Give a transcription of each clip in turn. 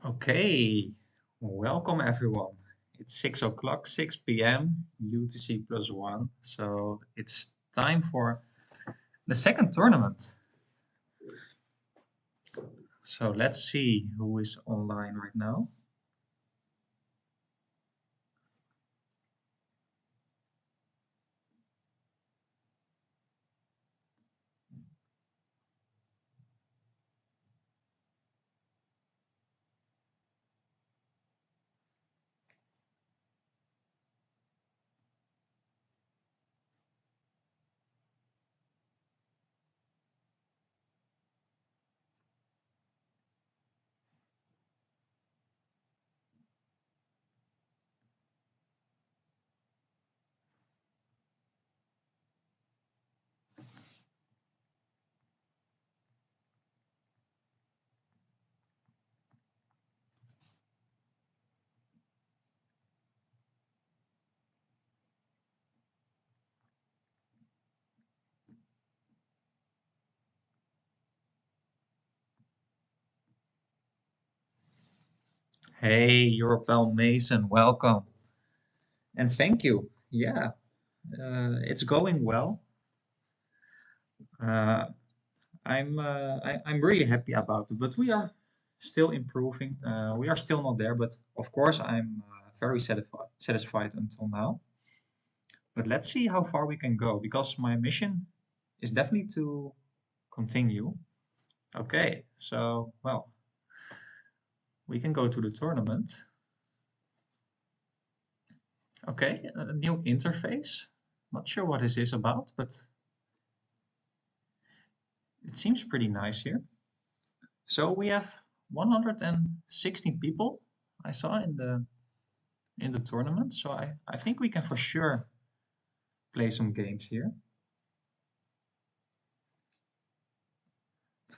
Okay, welcome everyone. It's 6 o'clock, 6 p.m. UTC plus one. So it's time for the second tournament. So let's see who is online right now. Hey, your pal Mason, welcome. And thank you. Yeah, it's going well. Uh, I'm really happy about it, but we are still improving. We are still not there, but of course I'm very satisfied until now. But let's see how far we can go because my mission is definitely to continue. Okay, so well, we can go to the tournament. Okay, a new interface. Not sure what this is about, but it seems pretty nice here. So we have 116 people I saw in the tournament. So I think we can for sure play some games here.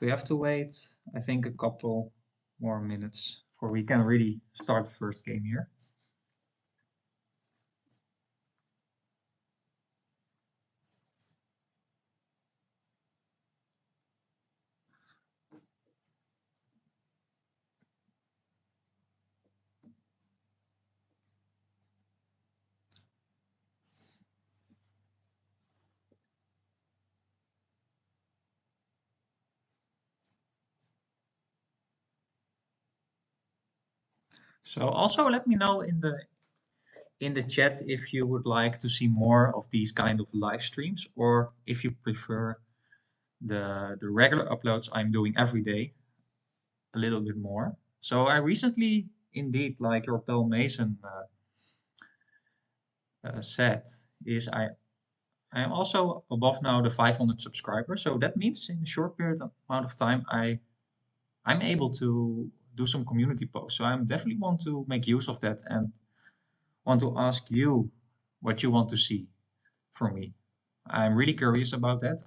We have to wait, I think, a couple more minutes before we can really start the first game here. So also let me know in the chat if you would like to see more of these kind of live streams or if you prefer the regular uploads I'm doing every day a little bit more. So I recently indeed, like your pal Mason said, is I am also above now the 500 subscribers. So that means in a short period amount of time I'm able to do some community posts. So I definitely want to make use of that and want to ask you what you want to see from me. I'm really curious about that.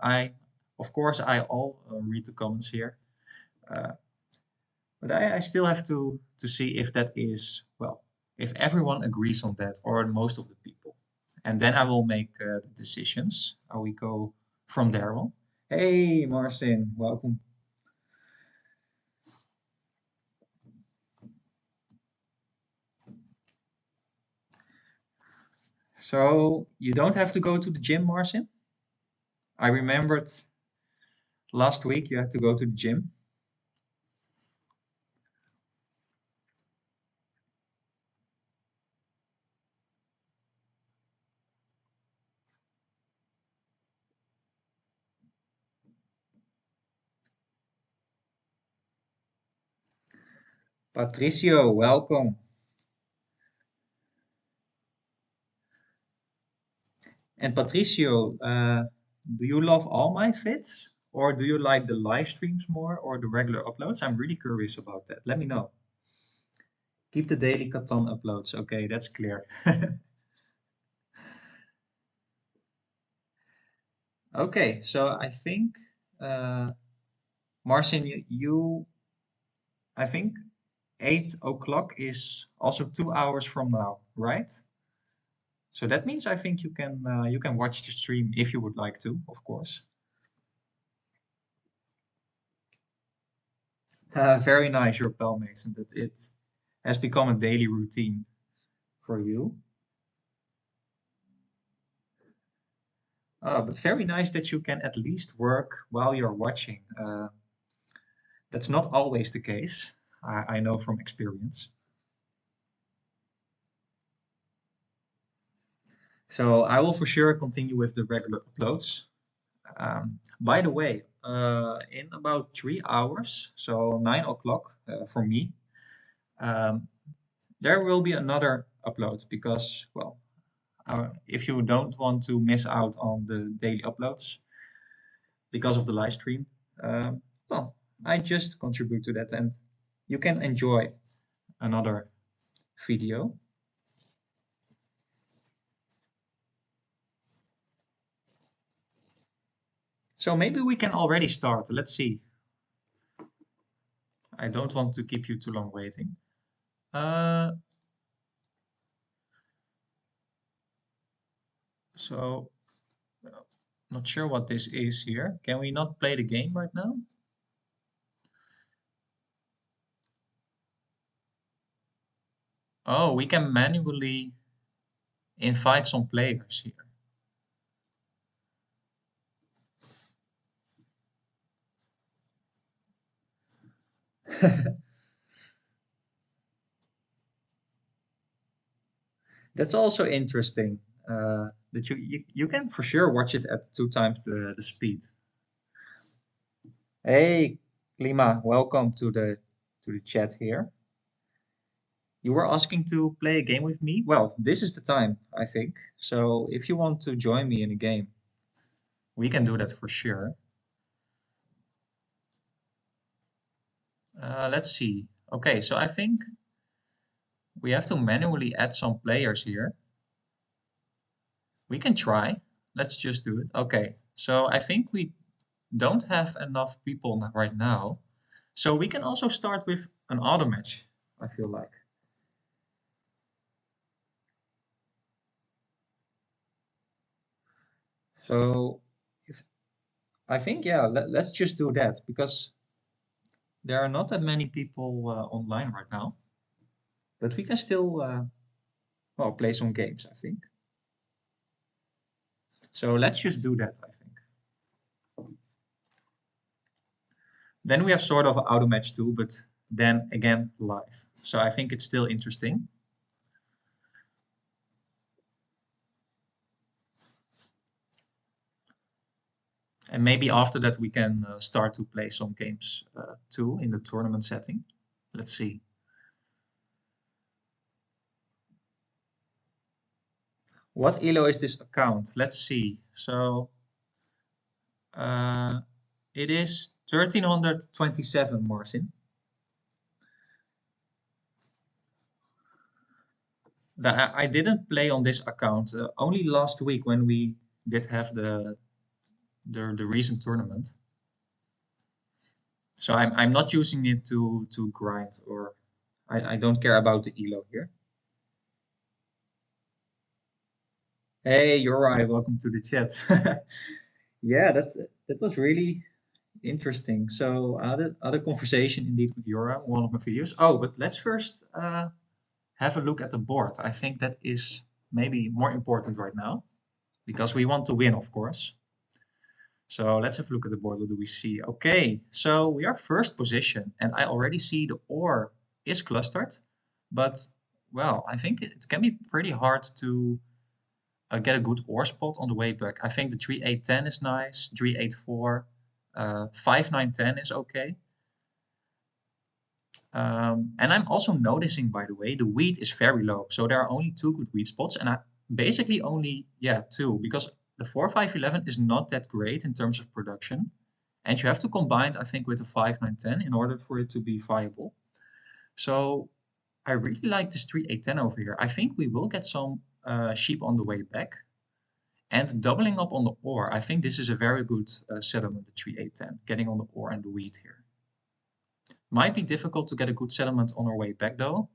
Of course, I all read the comments here, uh, but I still have to see if that is well, if everyone agrees on that or most of the people, and then I will make the decisions how we go from there on. Hey, Marcin, welcome. So you don't have to go to the gym, Marcin. I remembered last week you had to go to the gym. Patricio, welcome. And Patricio, do you love all my fits? Or do you like the live streams more or the regular uploads? I'm really curious about that. Let me know. Keep the daily Catan uploads. Okay, that's clear. Okay, so I think, uh, Marcin, I think 8 o'clock is also 2 hours from now, right? So that means I think you can watch the stream if you would like to, of course. Very nice, your pal Mason, that it has become a daily routine for you. But very nice that you can at least work while you're watching. That's not always the case. I know from experience. So I will for sure continue with the regular uploads. By the way, in about 3 hours, so 9 o'clock for me, um, there will be another upload because, well, if you don't want to miss out on the daily uploads because of the live stream, well, I just contribute to that and you can enjoy another video. So maybe we can already start. Let's see. I don't want to keep you too long waiting. Uh, so, not sure what this is here. Can we not play the game right now? Oh, we can manually invite some players here. That's also interesting. That you can for sure watch it at 2 times the speed. Hey, Klima, welcome to the chat here. You were asking to play a game with me? Well, this is the time, I think. So if you want to join me in a game, we can do that for sure. Let's see. Okay, so I think we have to manually add some players here. We can try. Let's just do it. Okay, so I think we don't have enough people right now. So we can also start with an auto match, I feel like. So if, I think, yeah, let's just do that because there are not that many people online right now, but we can still, well, play some games, I think. So let's just do that, I think. Then we have sort of an auto match too, but then again, live. So I think it's still interesting. And maybe after that, we can start to play some games too in the tournament setting. Let's see. What elo is this account? Let's see. So uh, it is 1327, Marcin. I didn't play on this account only last week when we did have the recent tournament. So I'm not using it to grind or I don't care about the elo here. Hey, you're right. Welcome to the chat. Yeah, that was really interesting. So I had a conversation indeed with Yora, one of my videos. Oh, but let's first have a look at the board. I think that is maybe more important right now because we want to win, of course. So let's have a look at the board. What do we see? Okay, so we are first position, and I already see the ore is clustered, but well, I think it can be pretty hard to get a good ore spot on the way back. I think the 3810 is nice, 384, 5910 is okay. And I'm also noticing, by the way, the wheat is very low. So there are only two good wheat spots, and I basically only, yeah, two, because the 4511 is not that great in terms of production. And you have to combine it, I think, with the 5910 in order for it to be viable. So I really like this 3810 over here. I think we will get some sheep on the way back. And doubling up on the ore, I think this is a very good settlement, the 3810, getting on the ore and the wheat here. Might be difficult to get a good settlement on our way back though,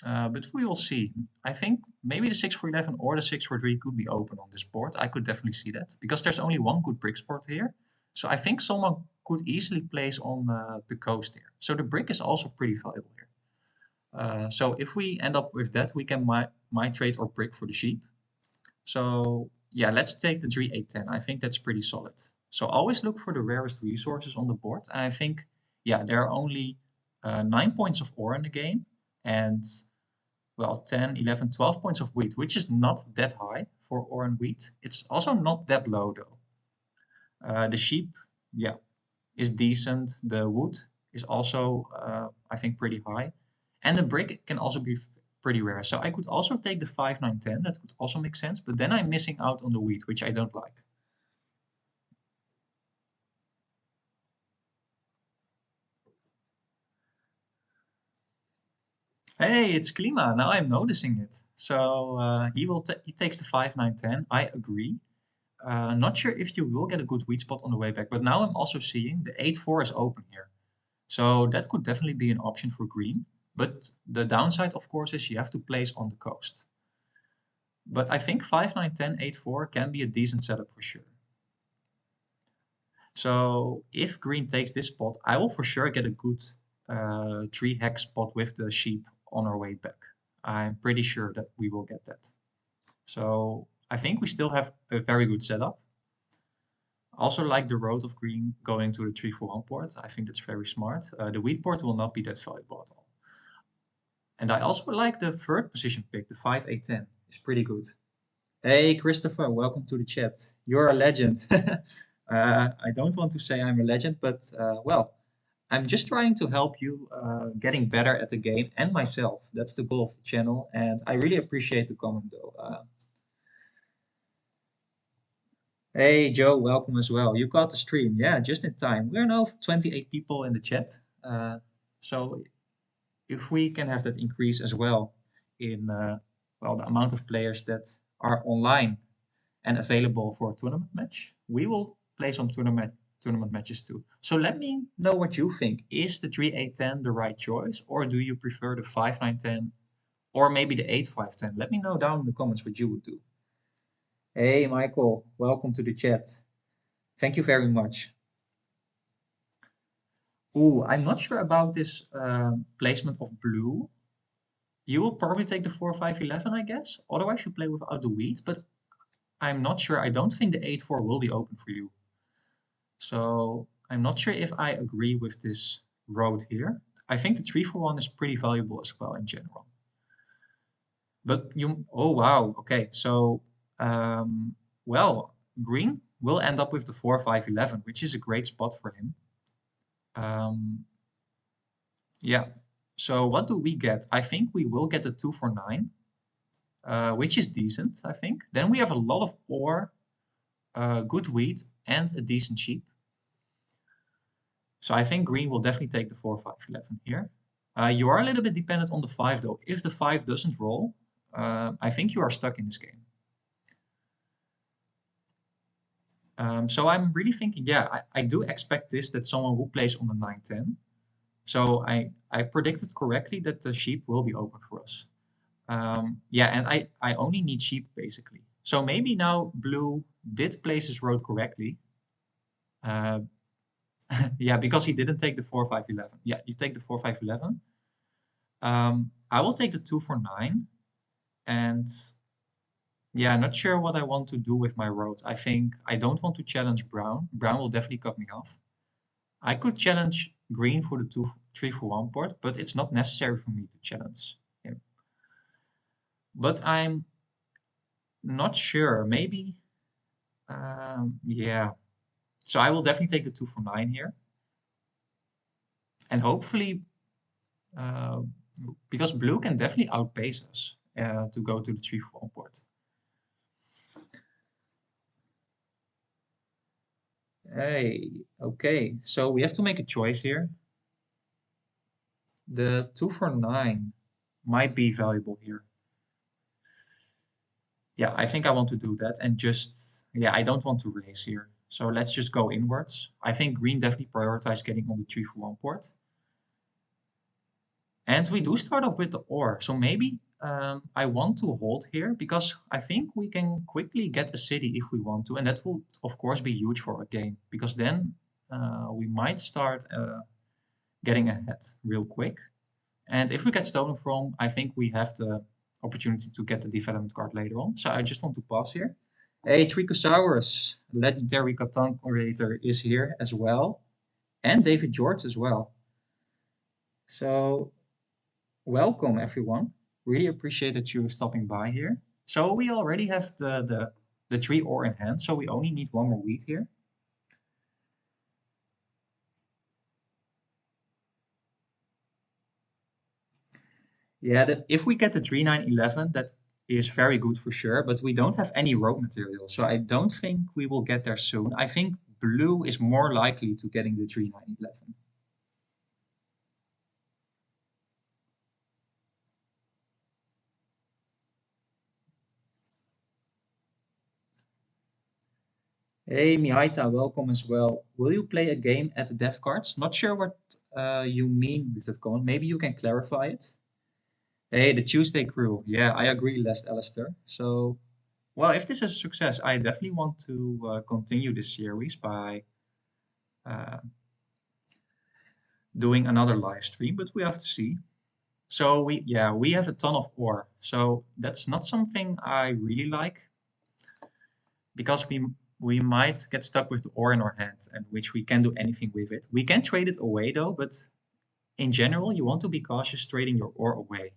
but we will see. I think maybe the 6 for 11 or the 6 for 3 could be open on this board. I could definitely see that because there's only one good brick spot here. So I think someone could easily place on the coast here. So the brick is also pretty valuable here. So if we end up with that, we can migrate our brick for the sheep. So yeah, let's take the 3-8-10. I think that's pretty solid. So always look for the rarest resources on the board. And I think, yeah, there are only 9 points of ore in the game and, well, 10, 11, 12 points of wheat, which is not that high for ore and wheat. It's also not that low though. The sheep, yeah, is decent. The wood is also, I think, pretty high. And the brick can also be pretty rare. So I could also take the 5, 9, 10. That could also make sense. But then I'm missing out on the wheat, which I don't like. Hey, it's Klima. Now I'm noticing it. So he takes the 5, 9, 10. I agree. Not sure if you will get a good wheat spot on the way back. But now I'm also seeing the 8-4 is open here. So that could definitely be an option for green. But the downside, of course, is you have to place on the coast. But I think 5, 9, 10, 8, 4 can be a decent setup for sure. So if green takes this spot, I will for sure get a good 3 hex spot with the sheep on our way back. I'm pretty sure that we will get that. So I think we still have a very good setup. Also like the road of green going to the 3-4-1 port. I think that's very smart. The wheat port will not be that valuable at all. And I also like the third position pick, the 5-8-10. It's pretty good. Hey, Christopher, welcome to the chat. You're a legend. I don't want to say I'm a legend, but well, I'm just trying to help you getting better at the game and myself. That's the goal of the channel, and I really appreciate the comment though. Hey, Joe, welcome as well. You caught the stream, yeah, just in time. We're now 28 people in the chat, so if we can have that increase as well in well the amount of players that are online and available for a tournament match, we will play some tournament matches too. So let me know what you think. Is the 3-8-10 the right choice, or do you prefer the 5-9-10, or maybe the 8-5-10? Let me know down in the comments what you would do. Hey, Michael, welcome to the chat. Thank you very much. Ooh, I'm not sure about this placement of blue. You will probably take the 4-5-11, I guess. Otherwise, you play without the wheat, but I'm not sure. I don't think the 8-4 will be open for you. So I'm not sure if I agree with this road here. I think the 3-4-1 is pretty valuable as well in general. But oh wow, okay. So, well, green will end up with the 4-5-11, which is a great spot for him. Yeah. So what do we get? I think we will get a 2-4-9, which is decent, I think. Then we have a lot of ore, good wheat, and a decent sheep. So I think green will definitely take the 4-5-11 here. You are a little bit dependent on the 5 though. If the 5 doesn't roll, I think you are stuck in this game. So I'm really thinking, yeah, I do expect this, that someone will place on the 9-10. So I predicted correctly that the sheep will be open for us. Yeah, and I only need sheep basically. So maybe now blue did place his road correctly. Uh, yeah, because he didn't take the 4-5-11. Yeah, you take the 4-5-11. I will take the 2-4-9, and yeah, not sure what I want to do with my road. I think I don't want to challenge brown. Brown will definitely cut me off. I could challenge green for the 3-4-1 port, but it's not necessary for me to challenge him. But I'm not sure. Maybe, yeah. So I will definitely take the 2-4-9 here, and hopefully, uh, because blue can definitely outpace us to go to the 3-4 port. Hey, okay. So we have to make a choice here. The 2-4-9 might be valuable here. Yeah, I think I want to do that and just, yeah, I don't want to raise here. So let's just go inwards. I think green definitely prioritized getting on the 3-4-1 port. And we do start off with the ore. So maybe I want to hold here because I think we can quickly get a city if we want to. And that will, of course, be huge for our game because then we might start getting ahead real quick. And if we get stolen from, I think we have the opportunity to get the development card later on. So I just want to pause here. Hey, Tricosaurus, legendary Catan creator, is here as well, and David George as well. So welcome everyone. Really appreciate that you stopping by here. So we already have the tree ore in hand, so we only need one more wheat here. Yeah, that if we get the 3911, that is very good for sure, but we don't have any road material, so I don't think we will get there soon. I think blue is more likely to getting the 3911. Hey, Mihaita, welcome as well. Will you play a game at the dev cards? Not sure what you mean with that comment. Maybe you can clarify it. Hey, the Tuesday crew. Yeah, I agree, Les Alistair. So, well, if this is a success, I definitely want to continue this series by uh, doing another live stream, but we have to see. So yeah, we have a ton of ore. So that's not something I really like because we might get stuck with the ore in our hand and which we can't do anything with it. We can trade it away though, but in general, you want to be cautious trading your ore away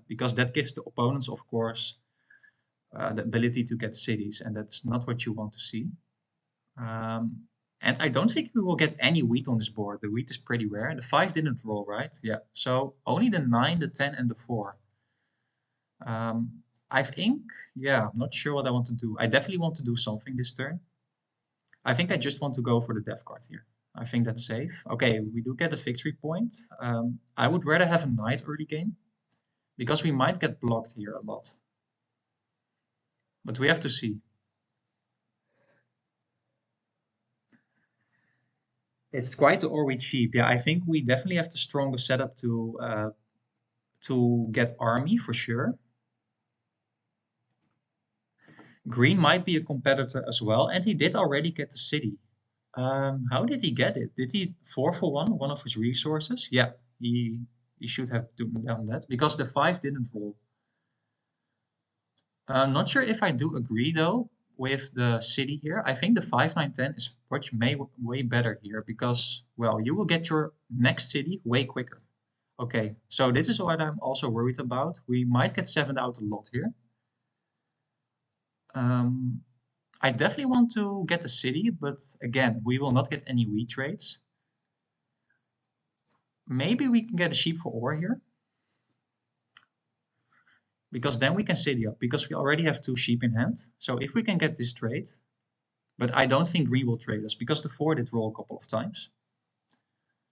because that gives the opponents, of course, the ability to get cities, and that's not what you want to see. Um, and I don't think we will get any wheat on this board. The wheat is pretty rare. The 5 didn't roll, right? Yeah. So only the 9, the 10, and the 4. I think, yeah, I'm not sure what I want to do. I definitely want to do something this turn. I think I just want to go for the death card here. I think that's safe. Okay, we do get a victory point. I would rather have a knight early game because we might get blocked here a lot. But we have to see. It's quite the or we cheap. Yeah, I think we definitely have the strongest setup to get army for sure. Green might be a competitor as well, and he did already get the city. How did he get it? Did he 4 for one of his resources? Yeah, he should have done that because the 5 didn't roll. I'm not sure if I do agree though with the city here. I think the 5 9 10 is much way better here because, well, you will get your next city way quicker. Okay, so this is what I'm also worried about. We might get 7 out a lot here. Um, I definitely want to get the city, but again, we will not get any wheat trades. Maybe we can get a sheep for ore here, because then we can city up, because we already have 2 sheep in hand. So if we can get this trade, but I don't think green will trade us, because the 4 did roll a couple of times.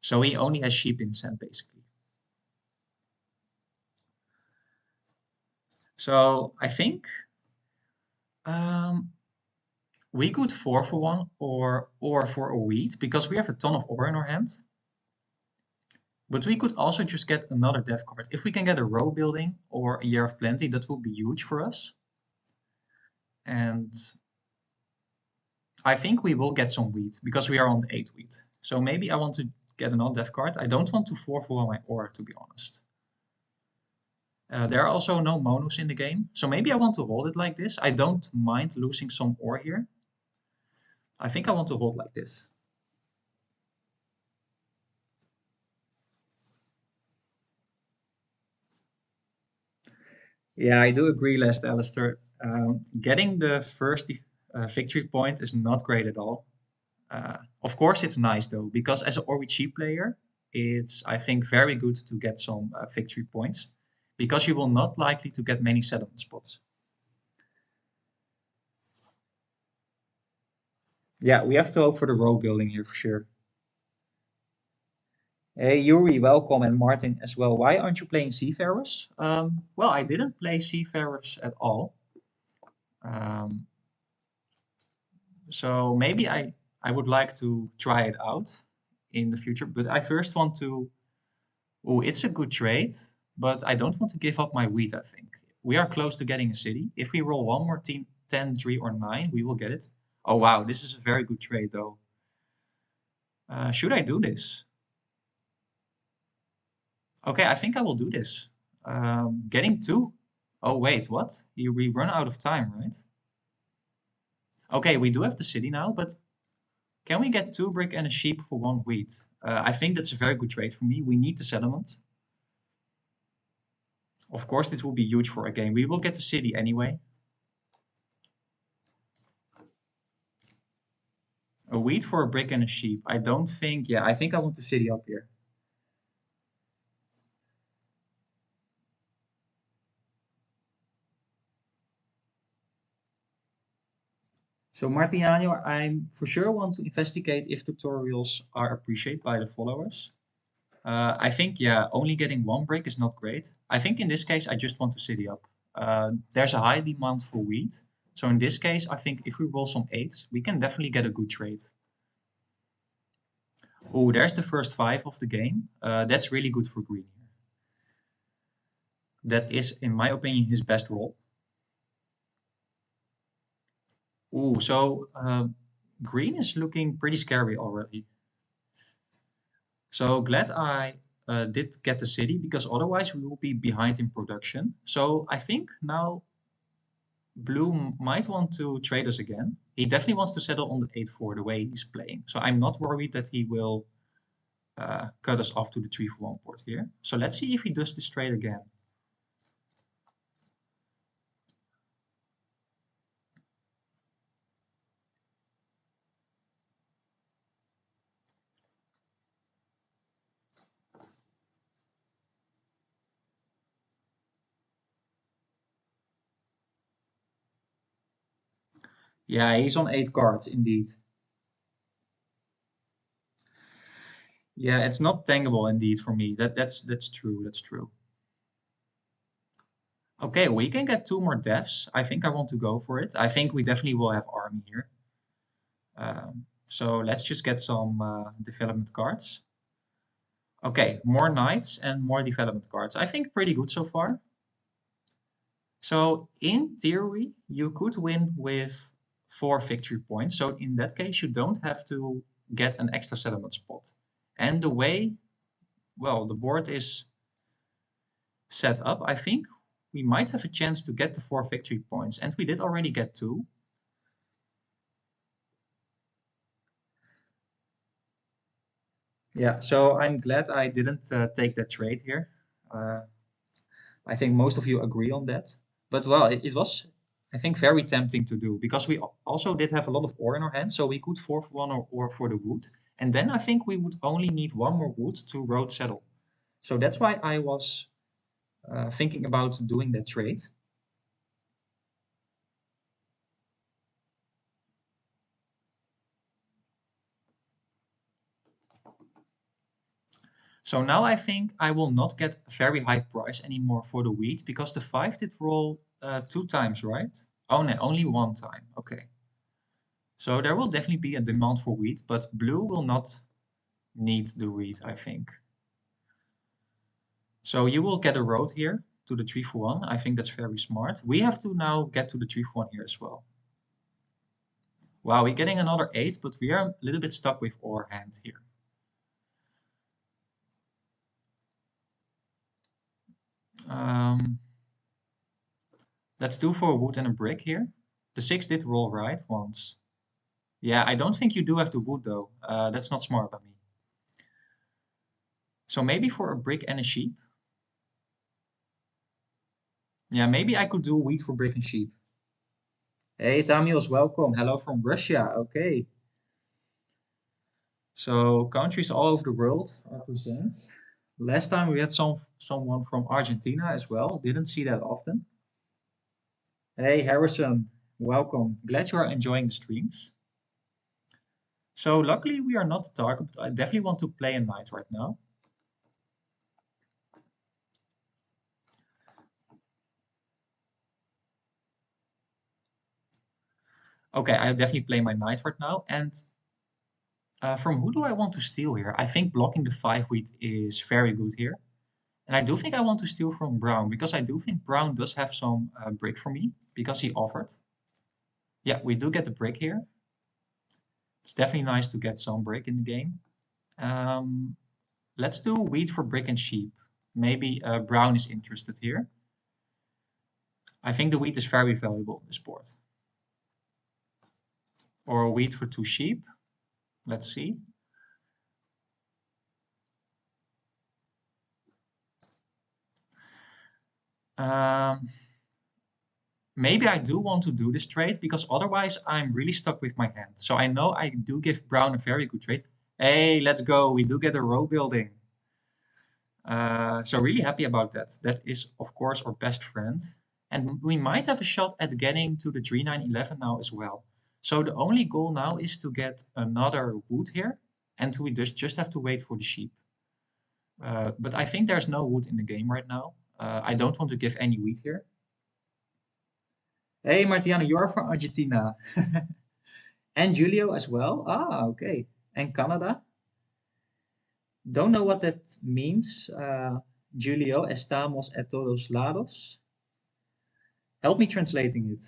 So he only has sheep in his hand, basically. So I think um, we could 4 for 1 or for a wheat, because we have a ton of ore in our hand. But we could also just get another dev card. If we can get a row building or a year of plenty, that would be huge for us. And I think we will get some wheat because we are on the 8 wheat. So maybe I want to get another dev card. I don't want to 4 for my ore, to be honest. There are also no monos in the game. So maybe I want to hold it like this. I don't mind losing some ore here. I think I want to hold like this. Yeah, I do agree, Last Alistair. Getting the first victory point is not great at all. Of course, it's nice though, because as an Orichi player, it's, I think, very good to get some victory points, because you will not likely to get many settlement spots. Yeah, we have to hope for the row building here for sure. Hey, Yuri, welcome, and Martin as well. Why aren't you playing Seafarers? Well, I didn't play Seafarers at all. Um, so maybe I would like to try it out in the future, but I first want to. Oh, it's a good trade, but I don't want to give up my wheat, I think. We are close to getting a city. If we roll one more team, 10, 3, or 9, we will get it. Oh, wow, this is a very good trade, though. Should I do this? Okay, I think I will do this. Getting two. Oh, wait, what? We run out of time, right? Okay, we do have the city now, but can we get two brick and a sheep for one wheat? I think that's a very good trade for me. We need the settlement. Of course, this will be huge for a game. We will get the city anyway. A wheat for a brick and a sheep. I don't think, yeah, I think I want the city up here. So Martiano, I for sure want to investigate if tutorials are appreciated by the followers. I think, yeah, only getting one brick is not great. I think in this case, I just want to city up. There's a high demand for wheat. So in this case, I think if we roll some eights, we can definitely get a good trade. Oh, there's the first five of the game. That's really good for green here. That is, in my opinion, his best roll. Ooh, so green is looking pretty scary already. So glad I did get the city because otherwise we will be behind in production. So I think now Blue might want to trade us again. He definitely wants to settle on the 8-4 the way he's playing. So I'm not worried that he will cut us off to the 3-for-1 port here. So let's see if he does this trade again. Yeah, he's on 8 cards indeed. Yeah, it's not tangible indeed for me. That's true. That's true. Okay, we can get two more deaths. I think I want to go for it. I think we definitely will have army here. So let's just get some development cards. Okay, more knights and more development cards. I think pretty good so far. So in theory, you could win with 4 victory points. So in that case, you don't have to get an extra settlement spot. And the way, well, the board is set up, I think we might have a chance to get the 4 victory points. And we did already get 2. Yeah, so I'm glad I didn't take that trade here. Uh, I think most of you agree on that. But well, it was, I think, very tempting to do because we also did have a lot of ore in our hands, so we could 4-for-1 or ore for the wood. And then I think we would only need one more wood to road settle. So that's why I was thinking about doing that trade. So now I think I will not get a very high price anymore for the wheat because the 5 did roll 2 times, right? Oh no, only 1 time. Okay. So there will definitely be a demand for wheat, but blue will not need the wheat, I think. So you will get a road here to the 3-for-1. I think that's very smart. We have to now get to the 3-for-1 here as well. Wow, we're getting another 8, but we are a little bit stuck with our hand here. Um, let's do for a wood and a brick here. The 6 did roll right once. Yeah, I don't think you do have the wood though. That's not smart by me. So maybe for a brick and a sheep. Yeah, maybe I could do wheat for brick and sheep. Hey, Tamios, welcome. Hello from Russia. Okay. So countries all over the world are present. Last time we had someone from Argentina as well. Didn't see that often. Hey, Harrison, welcome. Glad you are enjoying the streams. So luckily we are not the target, but I definitely want to play a knight right now. Okay, I definitely play my knight right now. And from who do I want to steal here? I think blocking the 5 wheat is very good here. And I do think I want to steal from Brown because I do think Brown does have some brick for me because he offered. Yeah, we do get the brick here. It's definitely nice to get some brick in the game. Um, let's do wheat for brick and sheep. Maybe brown is interested here. I think the wheat is very valuable in this board. Or wheat for two sheep. Let's see. Um, maybe I do want to do this trade because otherwise I'm really stuck with my hand. So I know I do give brown a very good trade. Hey, let's go. We do get a row building. So really happy about that. That is, of course, our best friend. And we might have a shot at getting to the 3911 now as well. So the only goal now is to get another wood here. And we just have to wait for the sheep. But I think there's no wood in the game right now. I don't want to give any wheat here. Hey, Martiana, you are from Argentina. And Julio as well? Ah, okay. And Canada? Don't know what that means. Julio, estamos a todos lados. Help me translating it.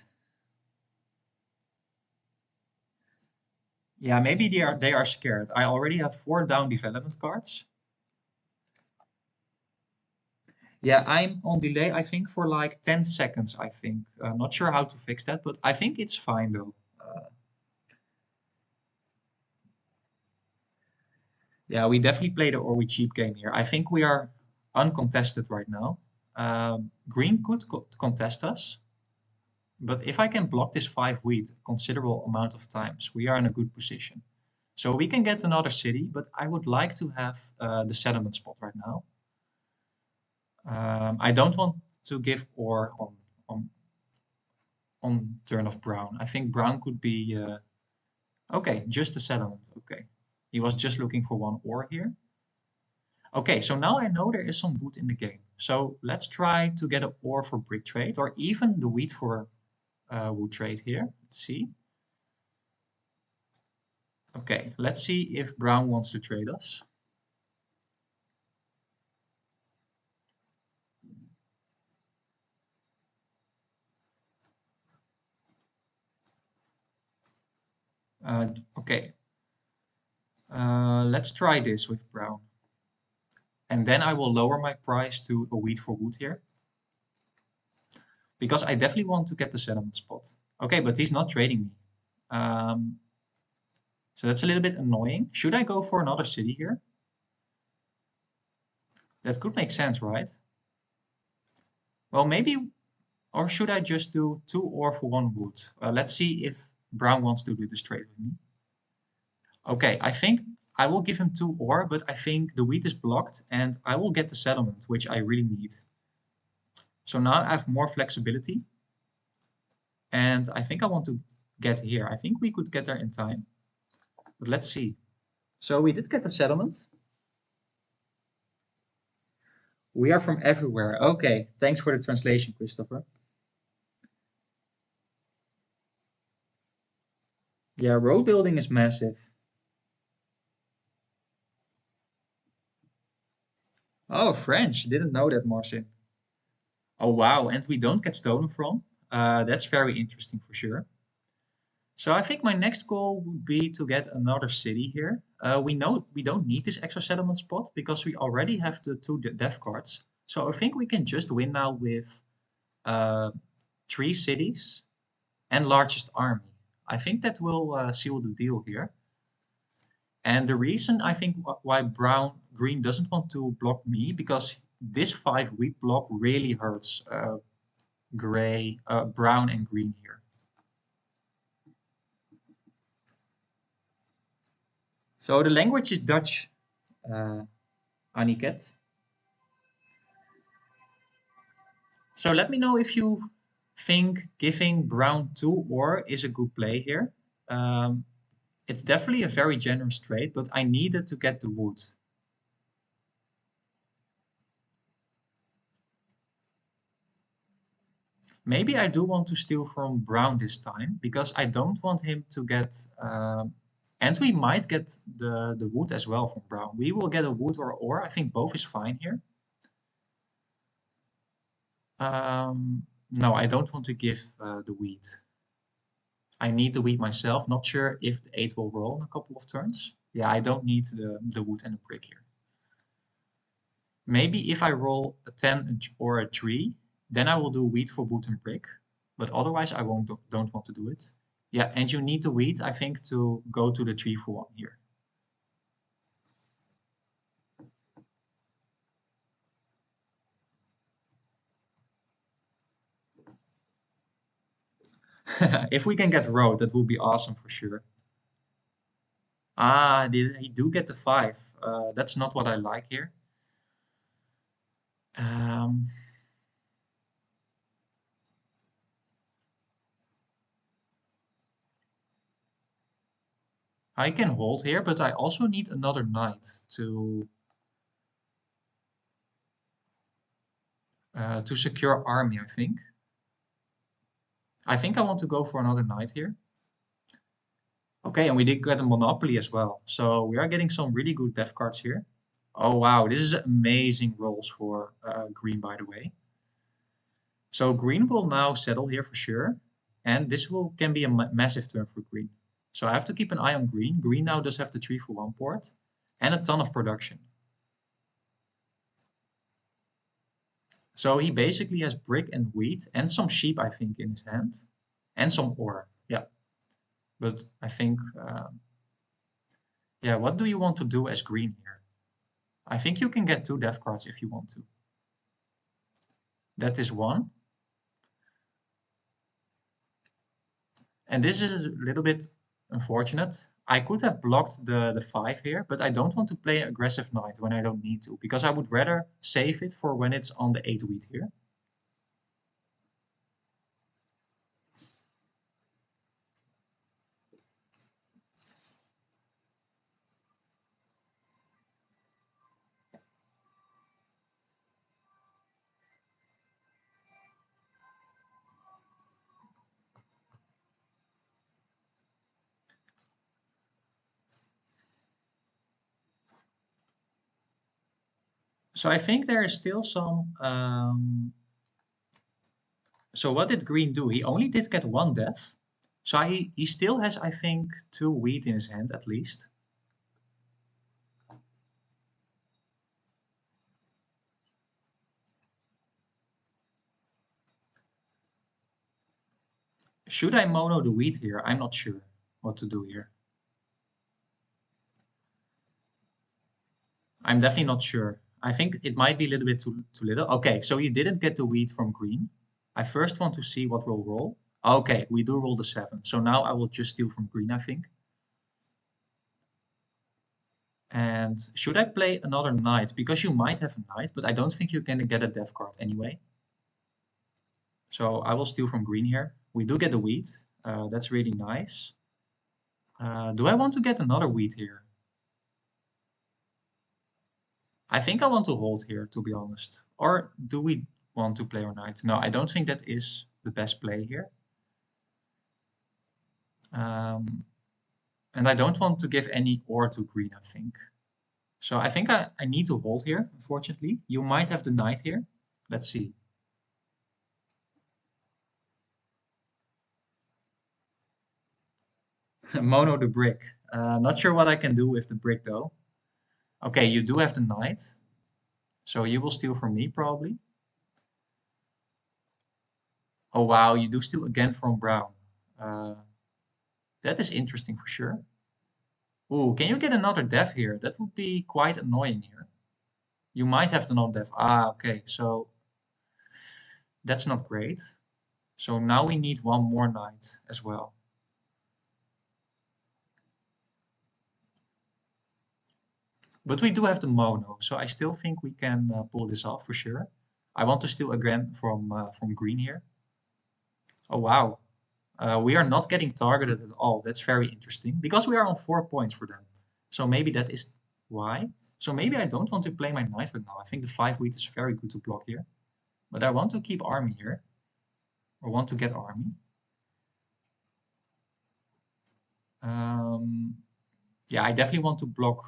Yeah, maybe they are scared. I already have 4 down development cards. Yeah, I'm on delay, I think, for like 10 seconds, I think. Not sure how to fix that, but I think it's fine though. Yeah, we definitely played a or we cheap game here. I think we are uncontested right now. Green could contest us, but if I can block this 5 wheat a considerable amount of times, we are in a good position. So we can get another city, but I would like to have the settlement spot right now. I don't want to give ore on on turn of brown. I think brown could be okay, just the settlement. Okay, he was just looking for one ore here. Okay, so now I know there is some wood in the game. So let's try to get an ore for brick trade or even the wheat for wood trade here. Let's see. Okay, let's see if brown wants to trade us. Okay, let's try this with brown. And then I will lower my price to a wheat for wood here. Because I definitely want to get the settlement spot. Okay, but he's not trading me. Um, so that's a little bit annoying. Should I go for another city here? That could make sense, right? Well, maybe, or should I just do 2 ore for 1 wood? Let's see if brown wants to do this trade with me. Okay, I think I will give him 2 ore, but I think the wheat is blocked and I will get the settlement, which I really need. So now I have more flexibility. And I think I want to get here. I think we could get there in time. But let's see. So we did get the settlement. We are from everywhere. Okay, thanks for the translation, Christopher. Yeah, road building is massive. Oh, French. Didn't know that, Marcin. Oh, wow. And we don't get stolen from. That's very interesting for sure. So I think my next goal would be to get another city here. We know we don't need this extra settlement spot because we already have the 2 dev cards. So I think we can just win now with uh, 3 cities and largest army. I think that will seal the deal here. And the reason I think why green doesn't want to block me because this 5 weak block really hurts brown and green here. So the language is Dutch, Aniket. So let me know if you think giving brown 2 ore is a good play here. Um, it's definitely a very generous trade, but I needed to get the wood. Maybe I do want to steal from Brown this time because I don't want him to get. And we might get the wood as well from Brown. We will get a wood or ore. I think both is fine here. No, I don't want to give the wheat. I need the wheat myself. Not sure if the 8 will roll in a couple of turns. Yeah, I don't need the wood and the brick here. Maybe if I roll a 10 or a 3, then I will do wheat for wood and brick. But otherwise, I don't want to do it. Yeah, and you need the wheat, I think, to go to the 3 for 1 here. If we can get road, that would be awesome for sure. Ah, he do get the 5. That's not what I like here. Um, I can hold here, but I also need another knight to secure army, I think. I think I want to go for another knight here. Okay, and we did get a monopoly as well. So we are getting some really good death cards here. Oh wow, this is amazing rolls for green, by the way. So green will now settle here for sure. And this will can be a massive turn for green. So I have to keep an eye on green. Green now does have the 3 for 1 port and a ton of production. So he basically has brick and wheat and some sheep, I think, in his hand. And some ore. Yeah. But I think, yeah, what do you want to do as green here? I think you can get 2 death cards if you want to. That is 1. And this is a little bit unfortunate. I could have blocked the 5 here, but I don't want to play aggressive knight when I don't need to, because I would rather save it for when it's on the 8 wheat here. So I think there is still some... so what did green do? He only did get 1 death. So he still has, I think, 2 wheat in his hand at least. Should I mono the wheat here? I'm not sure what to do here. I'm definitely not sure. I think it might be a little bit too little. Okay, so you didn't get the wheat from green. I first want to see what we'll roll. Okay, we do roll the 7. So now I will just steal from green, I think. And should I play another knight? Because you might have a knight, but I don't think you can get a death card anyway. So I will steal from green here. We do get the wheat. That's really nice. Do I want to get another wheat here? I think I want to hold here, to be honest. Or do we want to play our knight? No, I don't think that is the best play here. And I don't want to give any ore to green, I think. So I think I need to hold here, unfortunately. You might have the knight here. Let's see. Mono the brick. Not sure what I can do with the brick, though. Okay, you do have the knight. So you will steal from me, probably. Oh, wow, you do steal again from brown. Uh, that is interesting for sure. Ooh, can you get another death here? That would be quite annoying here. You might have the non-death. Ah, okay, so that's not great. So now we need 1 more knight as well. But we do have the mono, so I still think we can pull this off for sure. I want to steal again from green here. Oh, wow. We are not getting targeted at all. That's very interesting because we are on 4 points for them. So maybe that is why. So maybe I don't want to play my knight right now. I think the 5 wheat is very good to block here. But I want to keep army here. Or want to get army. Yeah, I definitely want to block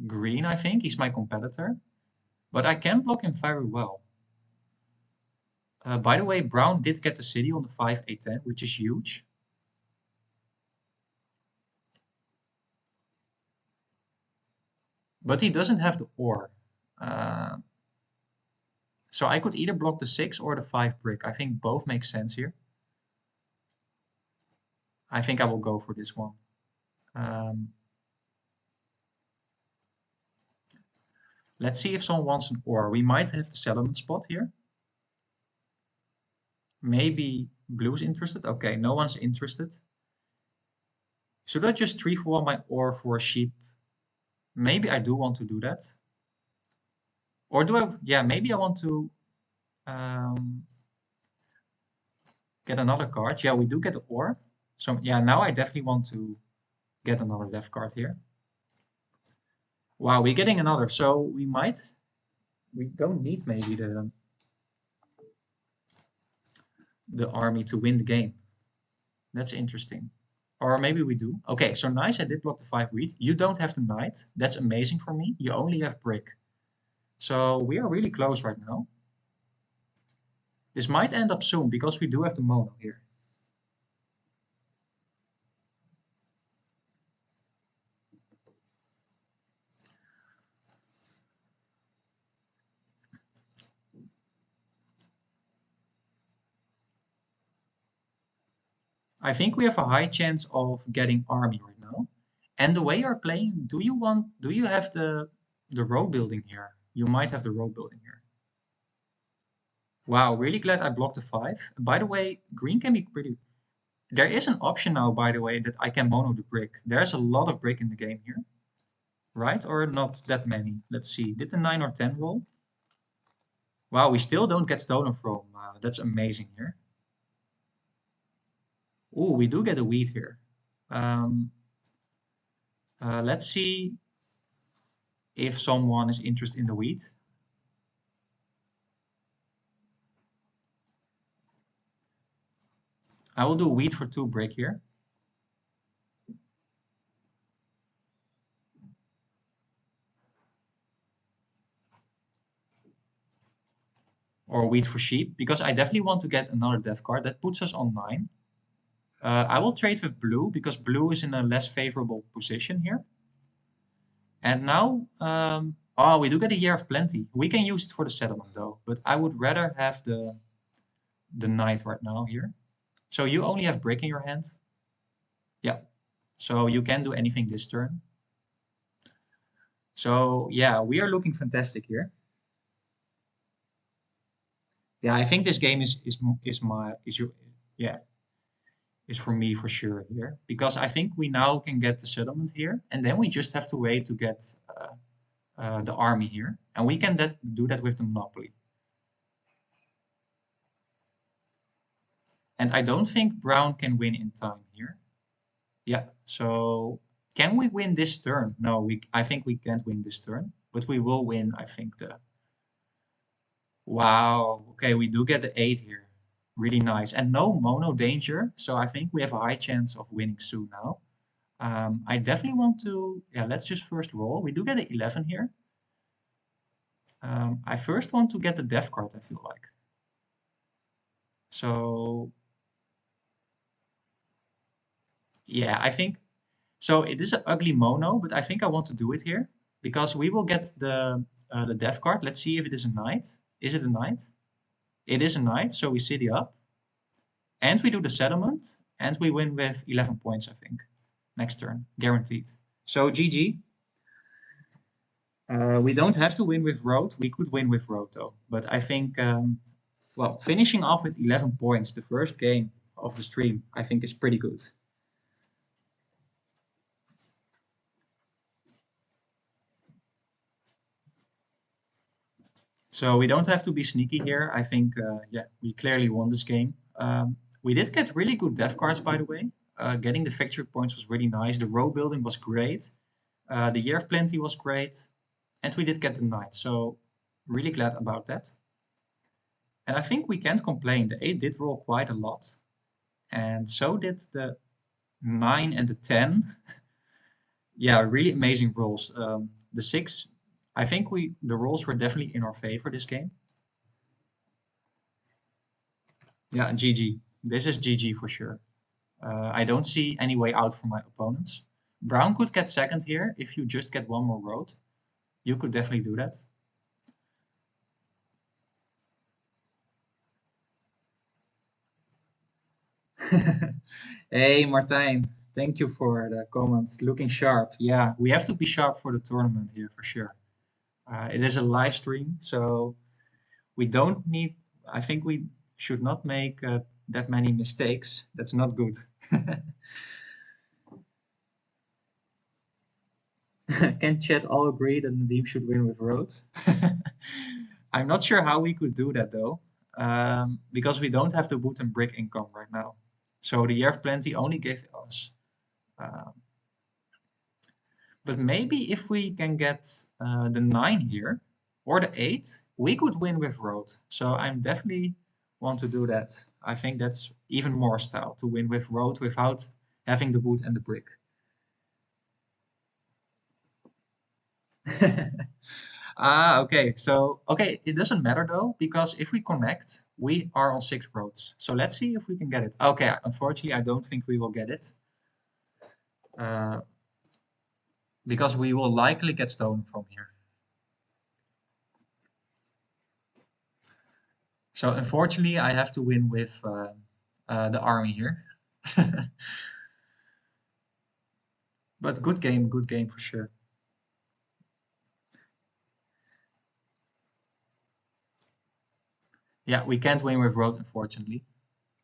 green, I think. He's my competitor. But I can block him very well. By the way, brown did get the city on the 5-A-10, which is huge. But he doesn't have the ore. Uh, so I could either block the 6 or the 5 brick. I think both make sense here. I think I will go for this one. Um, let's see if someone wants an ore. We might have the settlement spot here. Maybe blue's interested. Okay, no one's interested. Should I just 3 for 1 my ore for a sheep? Maybe I do want to do that. Or do I? Yeah, maybe I want to get another card. Yeah, we do get the ore. So yeah, now I definitely want to get another death card here. Wow, we're getting another. So we don't need maybe the army to win the game. That's interesting. Or maybe we do. Okay, so nice, I did block the 5 wheat. You don't have the knight. That's amazing for me. You only have brick. So we are really close right now. This might end up soon because we do have the mono here. I think we have a high chance of getting army right now. And the way you're playing, do you have the row building here? You might have the row building here. Wow, really glad I blocked the 5. By the way, green can be pretty. There is an option now, by the way, that I can mono the brick. There's a lot of brick in the game here, right? Or not that many. Let's see. Did the 9 or 10 roll? Wow, we still don't get stolen from. That's amazing here. Oh, we do get a wheat here. Um, let's see if someone is interested in the wheat. I will do wheat for 2 brick here. Or wheat for sheep, because I definitely want to get another death card. That puts us on 9. I will trade with blue, because blue is in a less favorable position here. And now, oh, we do get a year of plenty. We can use it for the settlement though, but I would rather have the knight right now here. So you only have brick in your hand. Yeah. So you can do anything this turn. So yeah, we are looking fantastic here. Yeah, I think this game is your yeah is for me for sure here, because I think we now can get the settlement here, and then we just have to wait to get the army here, and we can do that with the monopoly. And I don't think brown can win in time here. Yeah, so can we win this turn? No, I think we can't win this turn, but we will win, I think, the... Wow, okay, we do get the 8 here. Really nice. And no mono danger, so I think we have a high chance of winning soon now. I definitely want to... Yeah, let's just first roll. We do get an 11 here. I first want to get the death card, I feel like. So... Yeah, I think... So it is an ugly mono, but I think I want to do it here because we will get the death card. Let's see if it is a knight. Is it a knight? It is a knight, so we city up. And we do the settlement, and we win with 11 points, I think. Next turn, guaranteed. So GG. We don't have to win with road. We could win with road though. But I think, well, finishing off with 11 points, the first game of the stream, I think is pretty good. So we don't have to be sneaky here. I think, yeah, we clearly won this game. We did get really good dev cards, by the way. Getting the victory points was really nice. The row building was great. The Year of Plenty was great. And we did get the knight. So really glad about that. And I think we can't complain. The 8 did roll quite a lot. And so did the 9 and the 10. Yeah, really amazing rolls. The 6, I think the rolls were definitely in our favor this game. Yeah, GG. This is GG for sure. I don't see any way out for my opponents. Brown could get second here if you just get one more road. You could definitely do that. Hey, Martijn, thank you for the comment. Looking sharp. Yeah, we have to be sharp for the tournament here for sure. It is a live stream, so we don't need, I think we should not make that many mistakes. That's not good. Can chat all agree that Nadim should win with Road? I'm not sure how we could do that though, because we don't have the boot and brick income right now. So the Year of Plenty only gave us. Uh, but maybe if we can get the 9 here or the 8, we could win with Road. So I'm definitely want to do that. I think that's even more style to win with Road without having the boot and the brick. Okay. So, okay, it doesn't matter though, because if we connect, we are on 6 roads. So let's see if we can get it. Okay, unfortunately, I don't think we will get it, uh, because we will likely get stolen from here. So unfortunately, I have to win with the army here. But good game for sure. Yeah, we can't win with road, unfortunately.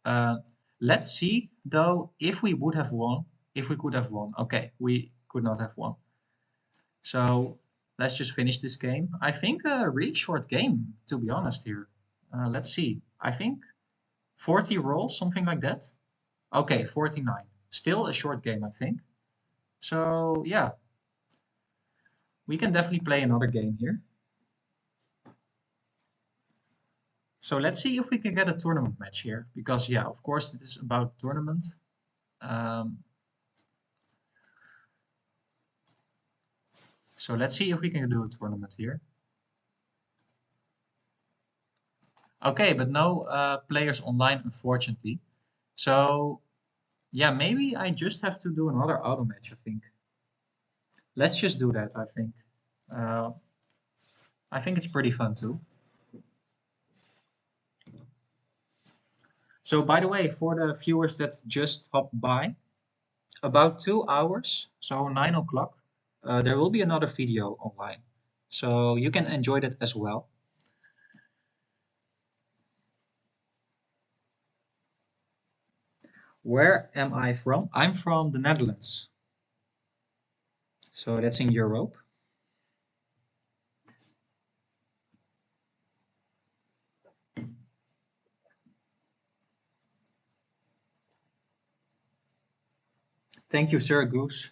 Uh, let's see, though, if we would have won, if we could have won. Okay, we could not have won. So let's just finish this game. I think a really short game, to be honest here. Let's see. I think 40 rolls, something like that. Okay, 49. Still a short game, I think. So yeah, we can definitely play another game here. So let's see if we can get a tournament match here. Because yeah, of course, it is about tournament. Um, so let's see if we can do a tournament here. Okay, but no players online, unfortunately. So yeah, maybe I just have to do another auto match, I think. Let's just do that, I think. Uh, I think it's pretty fun too. So by the way, for the viewers that just hopped by, about 2 hours, so 9 o'clock, there will be another video online. So you can enjoy that as well. Where am I from? I'm from the Netherlands. So that's in Europe. Thank you, Sir Goose.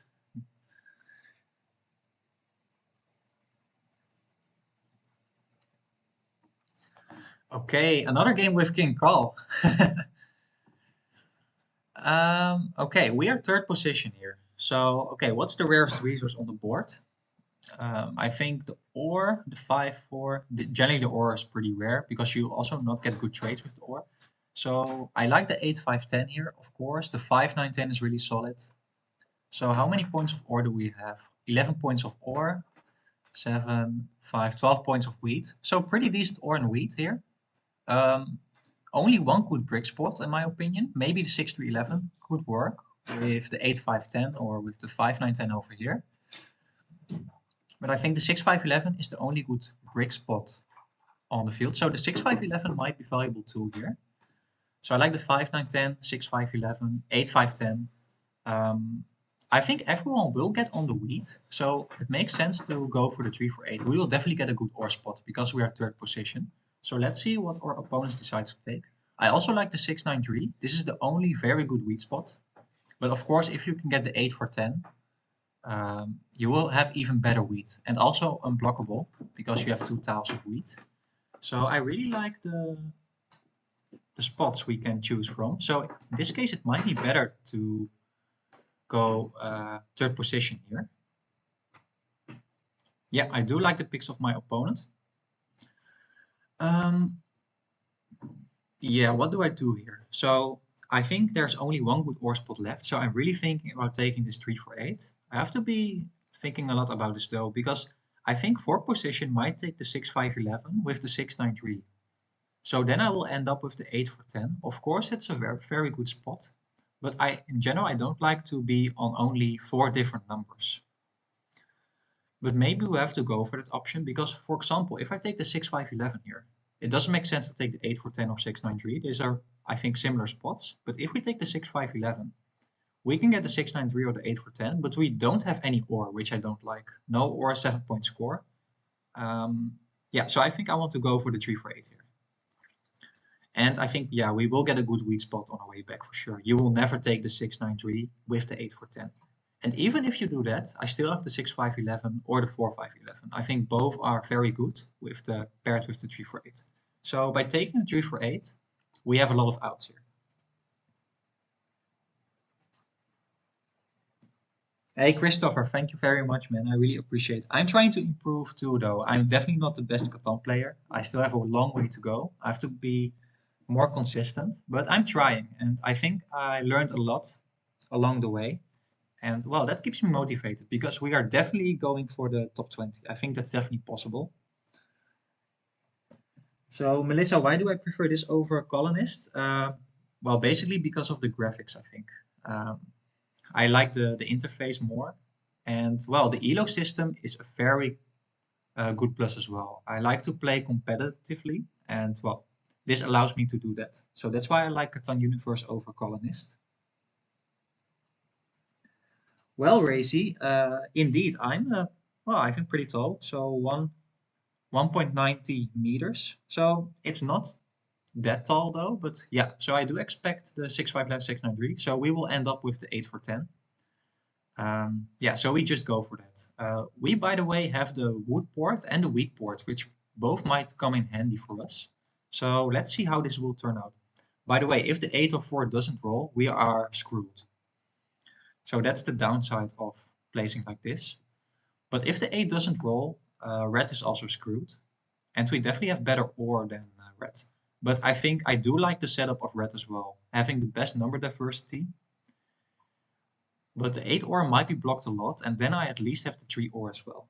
Okay, another game with King Carl. Okay, we are third position here. So, okay, what's the rarest resource on the board? I think the ore, the 5-4, generally the ore is pretty rare because you also not get good trades with the ore. So I like the 8-5-10 here, of course. The 5-9-10 is really solid. So how many points of ore do we have? 11 points of ore, 7, 5, 12 points of wheat. So pretty decent ore and wheat here. Um, Only one good brick spot, in my opinion. Maybe the 6-11 could work with the 8-5-10 or with the 5-9-10 over here. But I think the 6-5-11 is the only good brick spot on the field. So the 6-5-11 might be valuable too here. So I like the 5-9-10, 6-5-11, 8-5-10. I think everyone will get on the wheat, so it makes sense to go for the 3-4-8. We will definitely get a good ore spot because we are third position. So let's see what our opponents decide to take. I also like the 6-9-3. This is the only very good wheat spot. But of course, if you can get the 8-4-10, you will have even better wheat and also unblockable because you have 2 tiles of wheat. So I really like the spots we can choose from. So in this case, it might be better to go third position here. Yeah, I do like the picks of my opponent. Um, yeah, what do I do here? So I think there's only one good ore spot left. So I'm really thinking about taking this 3-4-8. I have to be thinking a lot about this though, because I think for position might take the 6-5-11 with the 6-9-3. So then I will end up with the 8 for 10. Of course, it's a very, very good spot. But in general, I don't like to be on only 4 different numbers. But maybe we have to go for that option because, for example, if I take the 6-5-11 here, it doesn't make sense to take the 8 for 10 or 6-9-3. These are, I think, similar spots. But if we take the 6-5-11, we can get the 6-9-3 or the 8 for 10, but we don't have any OR, which I don't like. No OR 7-point score. Yeah, so I think I want to go for the 3 for 8 here. And I think, yeah, we will get a good weak spot on our way back for sure. You will never take the 6-9-3 with the 8 for 10. And even if you do that, I still have the 6-5-11 or the 4-5-11. I think both are very good with the paired with the 3 for 8. So by taking the 3 for 8, we have a lot of outs here. Hey, Christopher, thank you very much, man. I really appreciate it. I'm trying to improve too, though. I'm definitely not the best Catan player. I still have a long way to go. I have to be more consistent, but I'm trying. And I think I learned a lot along the way. And well, that keeps me motivated because we are definitely going for the top 20. I think that's definitely possible. So, Melissa, why do I prefer this over Colonist? Well, basically because of the graphics, I think. Um, I like the interface more. And well, the ELO system is a very good plus as well. I like to play competitively, and well, this allows me to do that. So that's why I like Catan Universe over Colonist. Well, Racy, indeed, I'm well, I think pretty tall. So 1.90 meters. So it's not that tall though, but yeah. So I do expect the 6'5" 6'9" So we will end up with the 8 for 10. Yeah, so we just go for that. We, by the way, have the wood port and the wheat port, which both might come in handy for us. So let's see how this will turn out. By the way, if the 8 or 4 doesn't roll, we are screwed. So that's the downside of placing like this. But if the 8 doesn't roll, red is also screwed. And we definitely have better ore than red. But I think I do like the setup of red as well. Having the best number diversity. But the 8 ore might be blocked a lot, and then I at least have the 3 ore as well.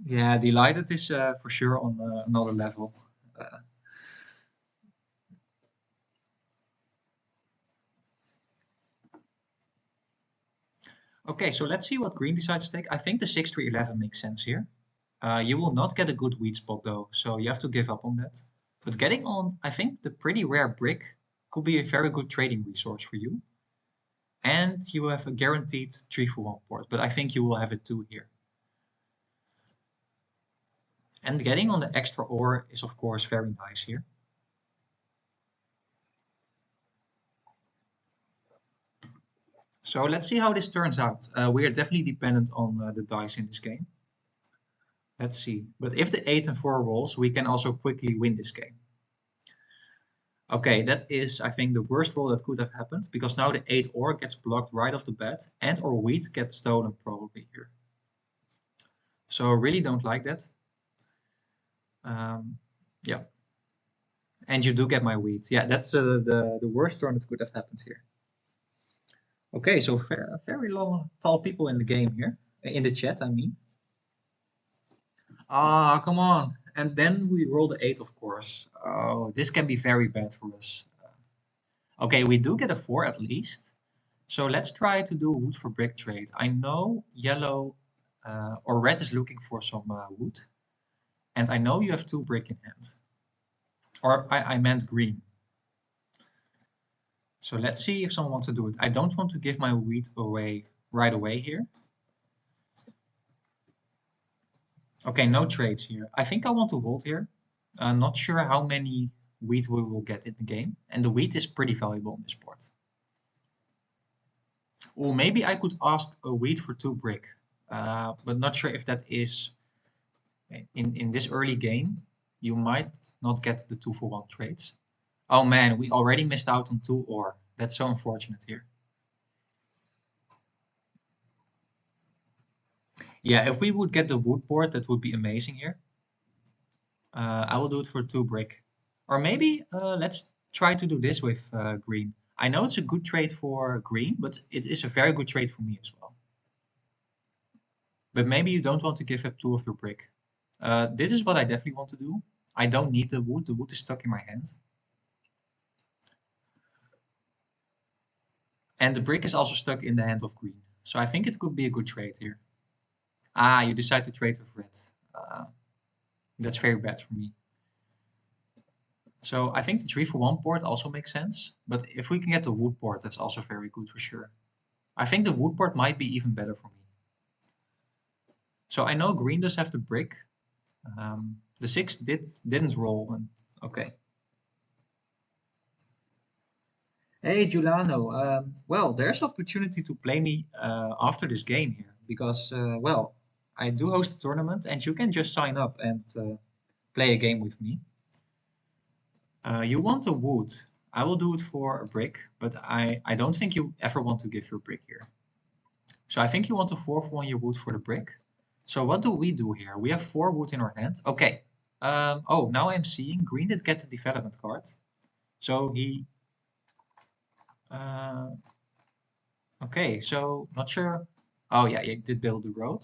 Yeah, delighted is for sure on another level. Uh, okay, so let's see what green decides to take. I think the 6-3-11 makes sense here. You will not get a good weed spot though, so you have to give up on that. But getting on, I think the pretty rare brick could be a very good trading resource for you. And you have a guaranteed 3 for 1 port, but I think you will have it too here. And getting on the extra ore is of course very nice here. So let's see how this turns out. We are definitely dependent on the dice in this game. Let's see. But if the 8 and 4 rolls, we can also quickly win this game. Okay, that is, I think, the worst roll that could have happened, because now the 8 ore gets blocked right off the bat, and our wheat gets stolen probably here. So I really don't like that. Yeah. And you do get my wheat. Yeah, that's the worst turn that could have happened here. Okay, so very long, tall people in the game here. In the chat, I mean. Ah, come on. And then we roll the 8, of course. Oh, this can be very bad for us. Okay, we do get a 4 at least. So let's try to do a wood for brick trade. I know yellow or red is looking for some wood. And I know you have 2 brick in hand. Or I meant green. So let's see if someone wants to do it. I don't want to give my wheat away right away here. Okay, no trades here. I think I want to hold here. Not sure how many wheat we will get in the game. And the wheat is pretty valuable on this board. Or maybe I could ask a wheat for 2 brick. But not sure if that is in this early game. You might not get the 2 for 1 trades. Oh man, we already missed out on 2 ore. That's so unfortunate here. Yeah, if we would get the wood board, that would be amazing here. I will do it for 2 brick. Or maybe let's try to do this with green. I know it's a good trade for green, but it is a very good trade for me as well. But maybe you don't want to give up 2 of your brick. This is what I definitely want to do. I don't need the wood. The wood is stuck in my hand. And the brick is also stuck in the hand of green. So I think it could be a good trade here. Ah, you decide to trade with red. Uh, that's very bad for me. So I think the 3-for-1 port also makes sense. But if we can get the wood port, that's also very good for sure. I think the wood port might be even better for me. So I know green does have the brick. The 6 didn't roll. Okay. Hey Giuliano, well, there's opportunity to play me after this game here because, well, I do host a tournament and you can just sign up and play a game with me. You want a wood. I will do it for a brick, but I don't think you ever want to give your brick here. So I think you want to 4-for-1 your wood for the brick. So what do we do here? We have 4 wood in our hand. Okay. Oh, now I'm seeing green did get the development card. So he... Uh, okay, so not sure. Oh yeah, he did build the road.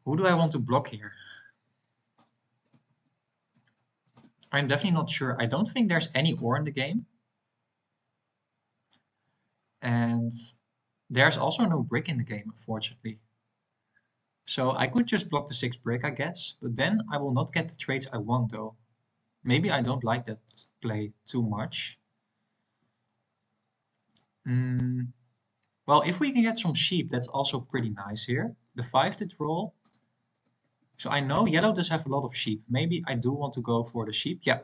Who do I want to block here? I'm definitely not sure. I don't think there's any ore in the game. And there's also no brick in the game, unfortunately. So I could just block the 6 brick, I guess. But then I will not get the trades I want, though. Maybe I don't like that play too much. Well, if we can get some sheep, that's also pretty nice here. The 5 did roll. So I know yellow does have a lot of sheep. Maybe I do want to go for the sheep. Yeah.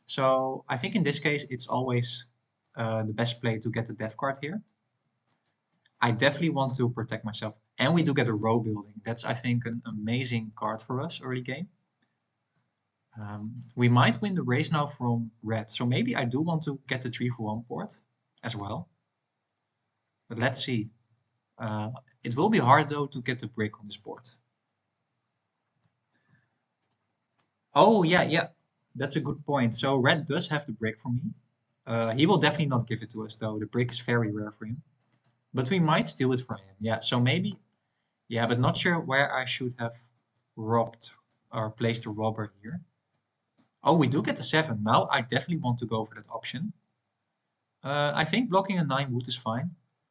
So I think in this case, it's always the best play to get the death card here. I definitely want to protect myself. And we do get a row building. That's, I think, an amazing card for us early game. We might win the race now from red. So maybe I do want to get the 3-for-1 port as well. But let's see. It will be hard, though, to get the brick on this board. Oh, yeah, yeah. That's a good point. So red does have the brick for me. He will definitely not give it to us, though. The brick is very rare for him. But we might steal it from him. Yeah, so maybe... Yeah, but not sure where I should have robbed or placed a robber here. Oh, we do get the 7. Now I definitely want to go for that option. I think blocking a 9 wood is fine.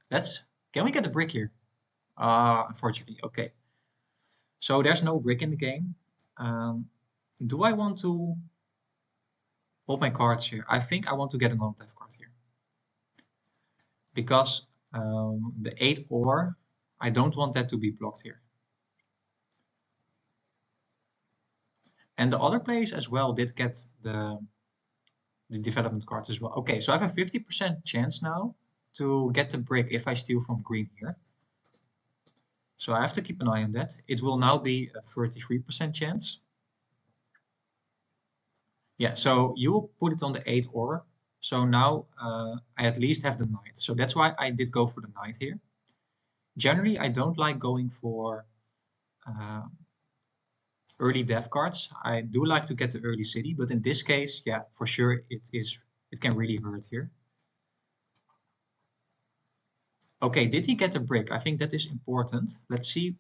Let's... Can we get a brick here? Unfortunately. Okay. So there's no brick in the game. Do I want to hold my cards here? I think I want to get an on-death card here. Because the 8 ore, I don't want that to be blocked here. And the other players as well did get the development cards as well. Okay, so I have a 50% chance now to get the brick if I steal from green here. So I have to keep an eye on that. It will now be a 33% chance. Yeah, so you will put it on the 8 ore. So now I at least have the knight. So that's why I did go for the knight here. Generally, I don't like going for early death cards. I do like to get the early city, but in this case, yeah, for sure it can really hurt here. Okay, did he get a brick? I think that is important. Let's see.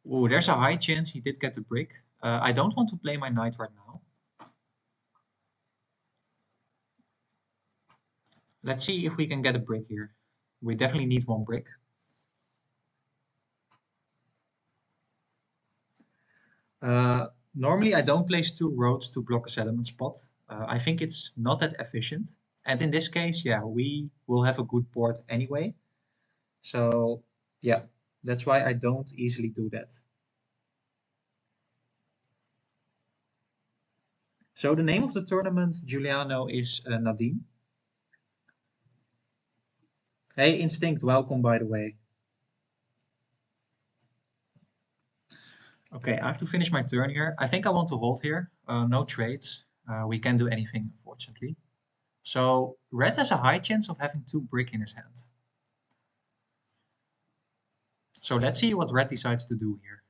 Oh, there's a high chance he did get the brick. I don't want to play my knight right now. Let's see if we can get a brick here. We definitely need 1 brick. Normally, I don't place 2 roads to block a settlement spot. I think it's not that efficient. And in this case, yeah, we will have a good port anyway. So, yeah, that's why I don't easily do that. So the name of the tournament, Giuliano, is Nadine. Hey, Instinct, welcome, by the way. Okay, I have to finish my turn here. I think I want to hold here. No trades. We can't do anything, unfortunately. So red has a high chance of having 2 brick in his hand. So let's see what red decides to do here.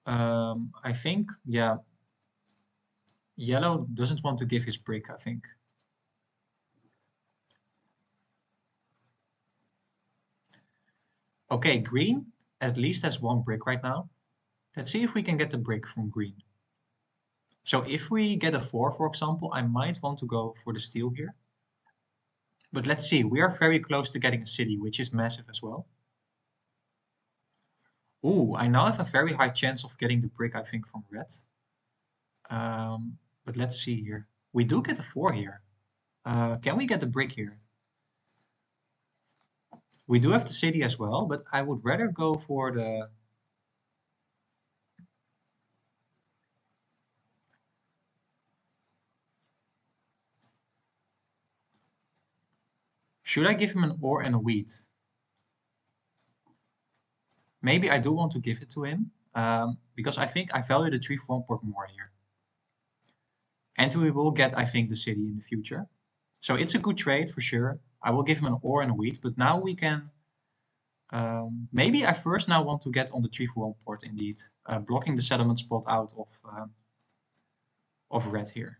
I think, yeah, yellow doesn't want to give his brick, I think. Okay, green at least has one brick right now. Let's see if we can get the brick from green. So if we get a 4, for example, I might want to go for the steal here. But let's see, we are very close to getting a city, which is massive as well. Ooh, I now have a very high chance of getting the brick, I think, from red. But let's see here. We do get a 4 here. Can we get the brick here? We do have the city as well, but I would rather go for the... Should I give him an ore and a wheat? Maybe I do want to give it to him, because I think I value the 3 for 1 port more here. And we will get, I think, the city in the future. So it's a good trade for sure. I will give him an ore and a wheat, but now we can... maybe I first now want to get on the 3 for 1 port indeed, blocking the settlement spot out of red here.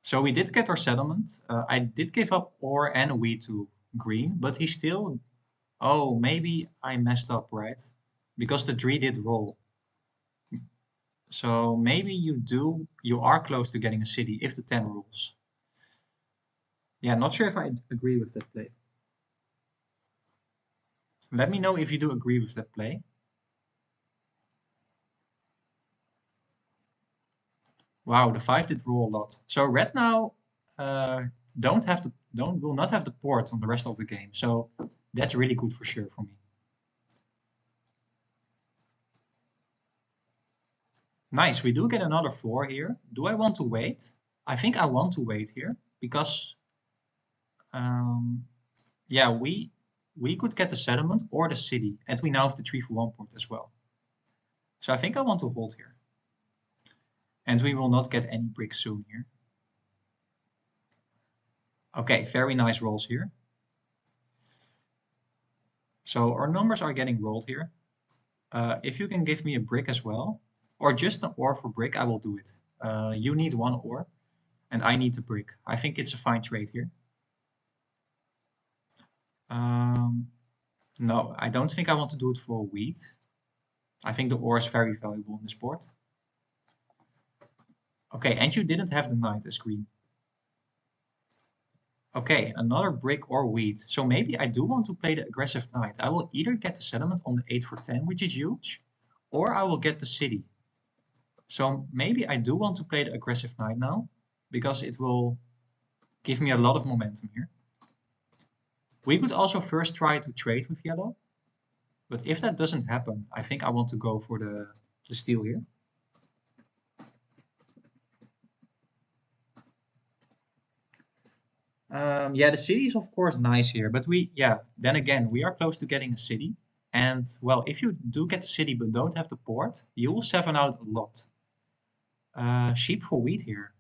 So we did get our settlement. I did give up ore and wheat to green, but he still... Oh, maybe I messed up, right? Because the 3 did roll. So maybe you are close to getting a city if the 10 rolls. Yeah, not sure if I agree with that play. Let me know if you do agree with that play. Wow, the 5 did roll a lot. So red now will not have the port on the rest of the game. So that's really good for sure for me. Nice, we do get another 4 here. Do I want to wait? I think I want to wait here because yeah, we could get the settlement or the city, and we now have the 3 for 1 port as well. So I think I want to hold here. And we will not get any bricks soon here. Okay, very nice rolls here. So our numbers are getting rolled here. If you can give me a brick as well, or just an ore for brick, I will do it. You need 1 ore, and I need the brick. I think it's a fine trade here. No, I don't think I want to do it for wheat. I think the ore is very valuable in this board. Okay, and you didn't have the knight as green. Okay, another brick or wheat. So maybe I do want to play the aggressive knight. I will either get the settlement on the 8 for 10, which is huge, or I will get the city. So maybe I do want to play the aggressive knight now, because it will give me a lot of momentum here. We could also first try to trade with yellow, but if that doesn't happen, I think I want to go for the steal here. Yeah, the city is of course nice here, but then again, we are close to getting a city. And well, if you do get the city but don't have the port, you will 7 out a lot. Sheep for wheat here.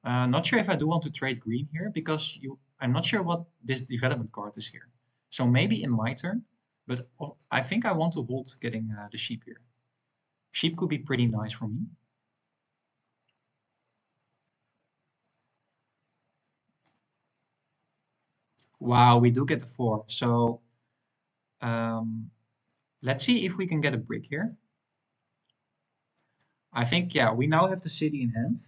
Not sure if I do want to trade green here because I'm not sure what this development card is here. So maybe in my turn, but I think I want to hold getting the sheep here. Sheep could be pretty nice for me. Wow, we do get the 4. So let's see if we can get a brick here. I think, yeah, we now have the city in hand.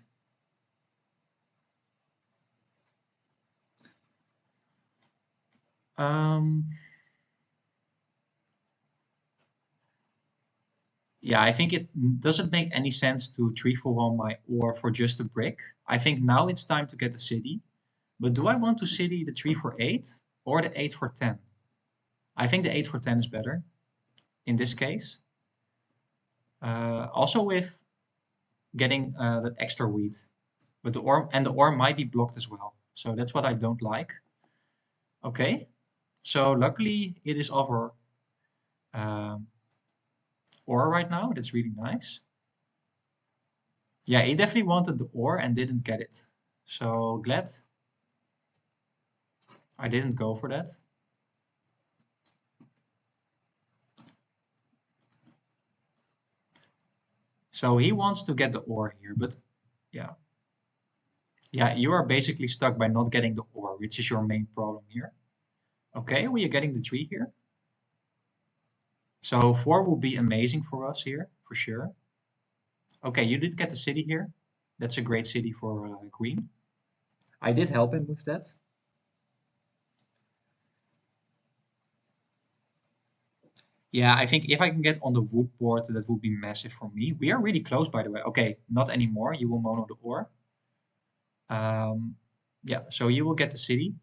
Yeah, I think it doesn't make any sense to 3 for 1 my ore for just a brick. I think now it's time to get the city. But do I want to city the 3 for 8 or the 8 for 10? I think the 8 for 10 is better in this case. Also with getting that extra wheat. But the ore might be blocked as well. So that's what I don't like. Okay, so luckily it is over ore right now. That's really nice. Yeah, he definitely wanted the ore and didn't get it. So glad I didn't go for that. So he wants to get the ore here, but yeah. Yeah, you are basically stuck by not getting the ore, which is your main problem here. Okay, we are getting the tree here. So 4 will be amazing for us here, for sure. Okay, you did get the city here. That's a great city for green. I did help him with that. Yeah, I think if I can get on the wood board, that would be massive for me. We are really close, by the way. Okay, not anymore. You will mono the ore. Um, yeah, so you will get the city.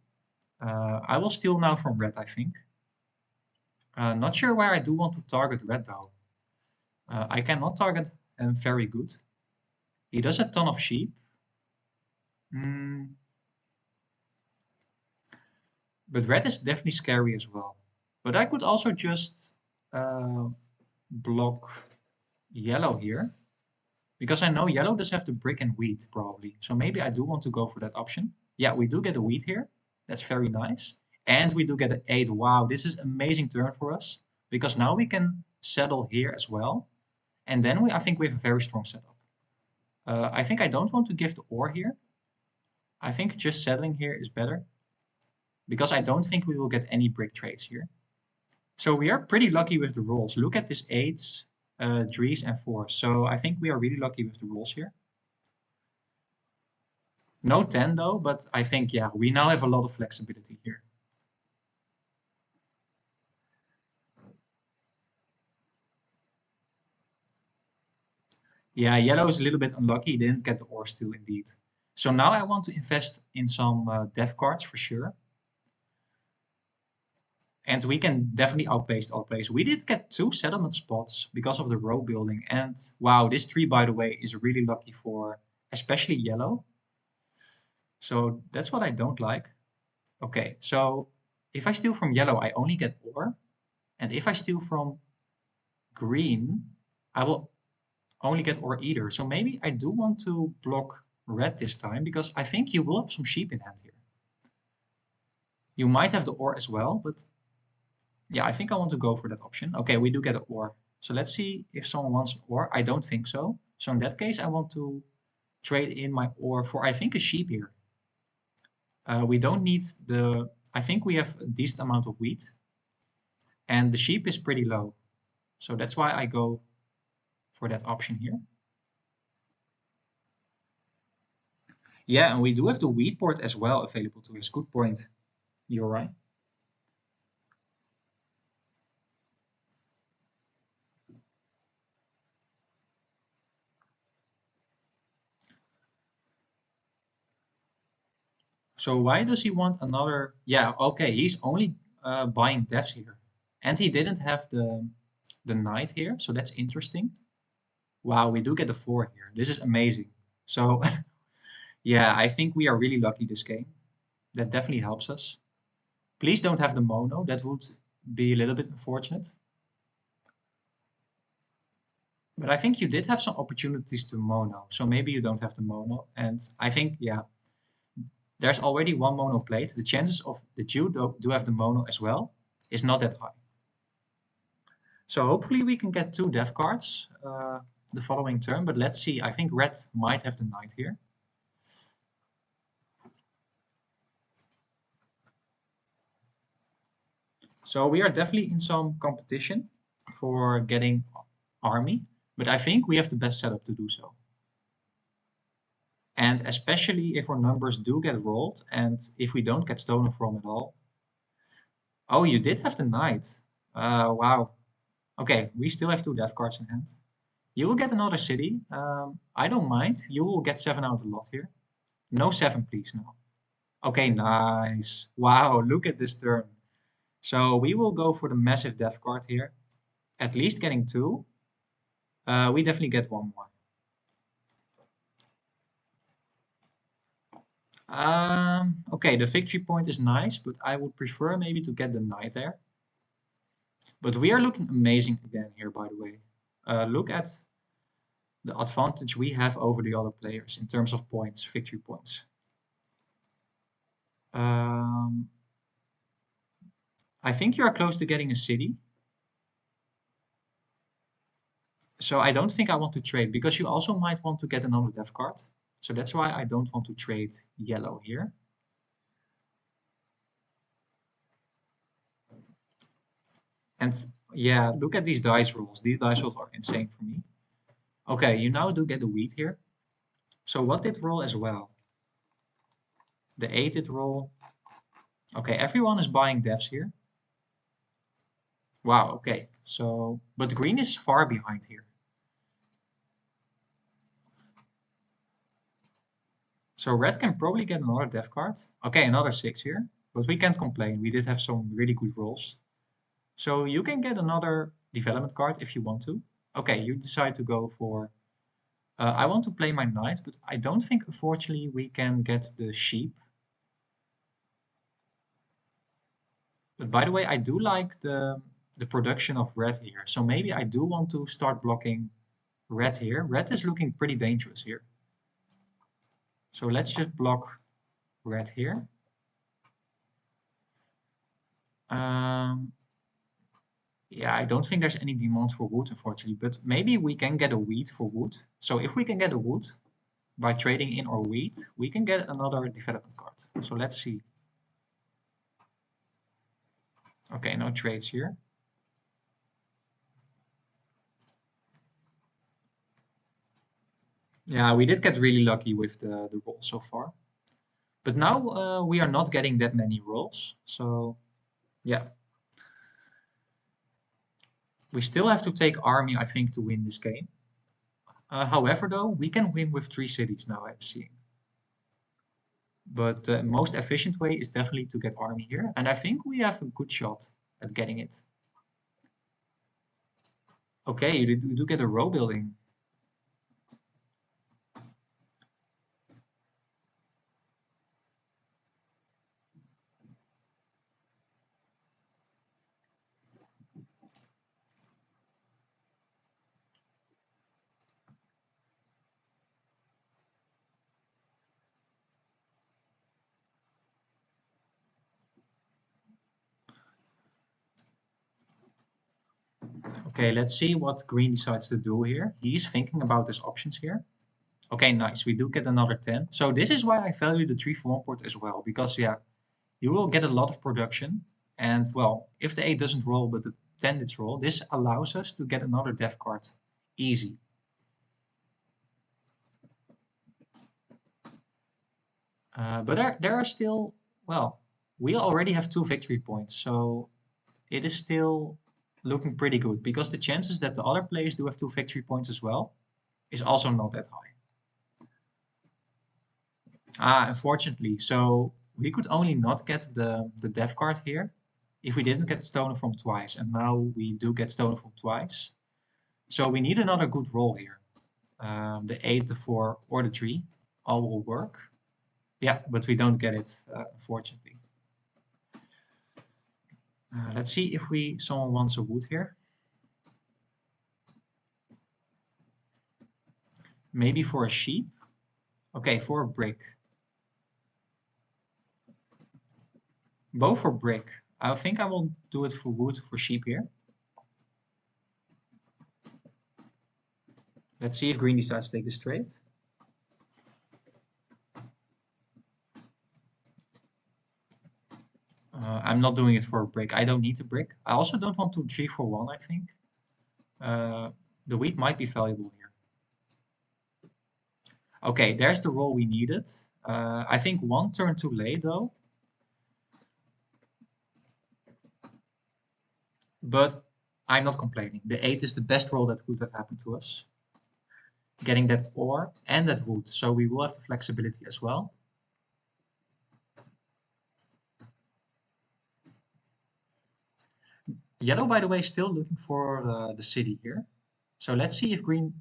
I will steal now from red, I think. Not sure where I do want to target red, though. I cannot target him very good. He does a ton of sheep. Mm, but red is definitely scary as well. But I could also just uh, block yellow here. Because I know yellow does have the brick and wheat, probably. So maybe I do want to go for that option. Yeah, we do get a wheat here. That's very nice. And we do get an 8. Wow, this is amazing turn for us. Because now we can settle here as well. And then I think we have a very strong setup. I think I don't want to give the ore here. I think just settling here is better. Because I don't think we will get any brick trades here. So we are pretty lucky with the rolls. Look at this 8s, 3s, and 4s. So I think we are really lucky with the rolls here. No 10 though, but I think, yeah, we now have a lot of flexibility here. Yeah, yellow is a little bit unlucky. He didn't get the ore still indeed. So now I want to invest in some dev cards for sure. And we can definitely outpace all players. We did get 2 settlement spots because of the row building. And wow, this tree, by the way, is really lucky for especially yellow. So that's what I don't like. Okay, so if I steal from yellow, I only get ore. And if I steal from green, I will only get ore either. So maybe I do want to block red this time because I think you will have some sheep in hand here. You might have the ore as well, but yeah, I think I want to go for that option. Okay, we do get an ore. So let's see if someone wants ore. I don't think so. So in that case, I want to trade in my ore for, I think, a sheep here. We don't need the, I think we have a decent amount of wheat and the sheep is pretty low. So that's why I go for that option here. Yeah, and we do have the wheat board as well available to us. Good point. You're right. So why does he want another? Yeah, okay, he's only buying devs here. And he didn't have the knight here, so that's interesting. Wow, we do get the 4 here. This is amazing. So yeah, I think we are really lucky this game. That definitely helps us. Please don't have the mono. That would be a little bit unfortunate. But I think you did have some opportunities to mono. So maybe you don't have the mono. And I think, yeah, there's already one mono played. The chances of that you do have the mono as well is not that high. So hopefully we can get 2 dev cards the following turn. But let's see. I think red might have the knight here. So we are definitely in some competition for getting army. But I think we have the best setup to do so. And especially if our numbers do get rolled and if we don't get stolen from at all. Oh, you did have the knight. Wow. Okay, we still have 2 death cards in hand. You will get another city. I don't mind. You will get 7 out a lot here. No 7, please, no. Okay, nice. Wow, look at this turn. So we will go for the massive death card here. At least getting 2. We definitely get 1 more. Okay, the victory point is nice, but I would prefer maybe to get the knight there. But we are looking amazing again here, by the way. Look at the advantage we have over the other players in terms of points, victory points. I think you are close to getting a city. So I don't think I want to trade because you also might want to get another dev card. So that's why I don't want to trade yellow here. And yeah, look at these dice rolls. These dice rolls are insane for me. Okay, you now do get the wheat here. So what did roll as well? The 8 did roll. Okay, everyone is buying devs here. Wow, okay. So, but green is far behind here. So red can probably get another dev card. Okay, another 6 here. But we can't complain. We did have some really good rolls. So you can get another development card if you want to. Okay, you decide to go for... I want to play my knight, but I don't think, unfortunately, we can get the sheep. But by the way, I do like the production of red here. So maybe I do want to start blocking red here. Red is looking pretty dangerous here. So let's just block red here. Yeah, I don't think there's any demand for wood, unfortunately, but maybe we can get a wheat for wood. So if we can get a wood by trading in our wheat, we can get another development card. So let's see. Okay, no trades here. Yeah, we did get really lucky with the roll so far. But now we are not getting that many rolls. So yeah. We still have to take army, I think, to win this game. However, though, we can win with 3 cities now, I'm seeing. But the most efficient way is definitely to get army here. And I think we have a good shot at getting it. Okay, you do get a row building. Okay, let's see what green decides to do here. He's thinking about his options here. Okay, nice. We do get another 10. So this is why I value the 3 for 1 port as well. Because, yeah, you will get a lot of production. And, well, if the 8 doesn't roll, but the 10 did roll, this allows us to get another dev card easy. But there are still, well, we already have 2 victory points. So it is still looking pretty good. Because the chances that the other players do have 2 victory points as well is also not that high. Unfortunately. So we could only not get the dev card here if we didn't get stolen from twice. And now we do get stolen from twice. So we need another good roll here. The 8, the 4, or the 3 all will work. Yeah, but we don't get it, unfortunately. Let's see if someone wants a wood here. Maybe for a sheep. Okay, for a brick. Both for brick. I think I will do it for wood for sheep here. Let's see if green decides to take this trade. I'm not doing it for a brick. I don't need a brick. I also don't want to 3 for 1, I think. The wheat might be valuable here. Okay, there's the roll we needed. I think 1 turn too late, though. But I'm not complaining. The 8 is the best roll that could have happened to us. Getting that ore and that wood. So we will have the flexibility as well. Yellow, by the way, still looking for the city here. So let's see if green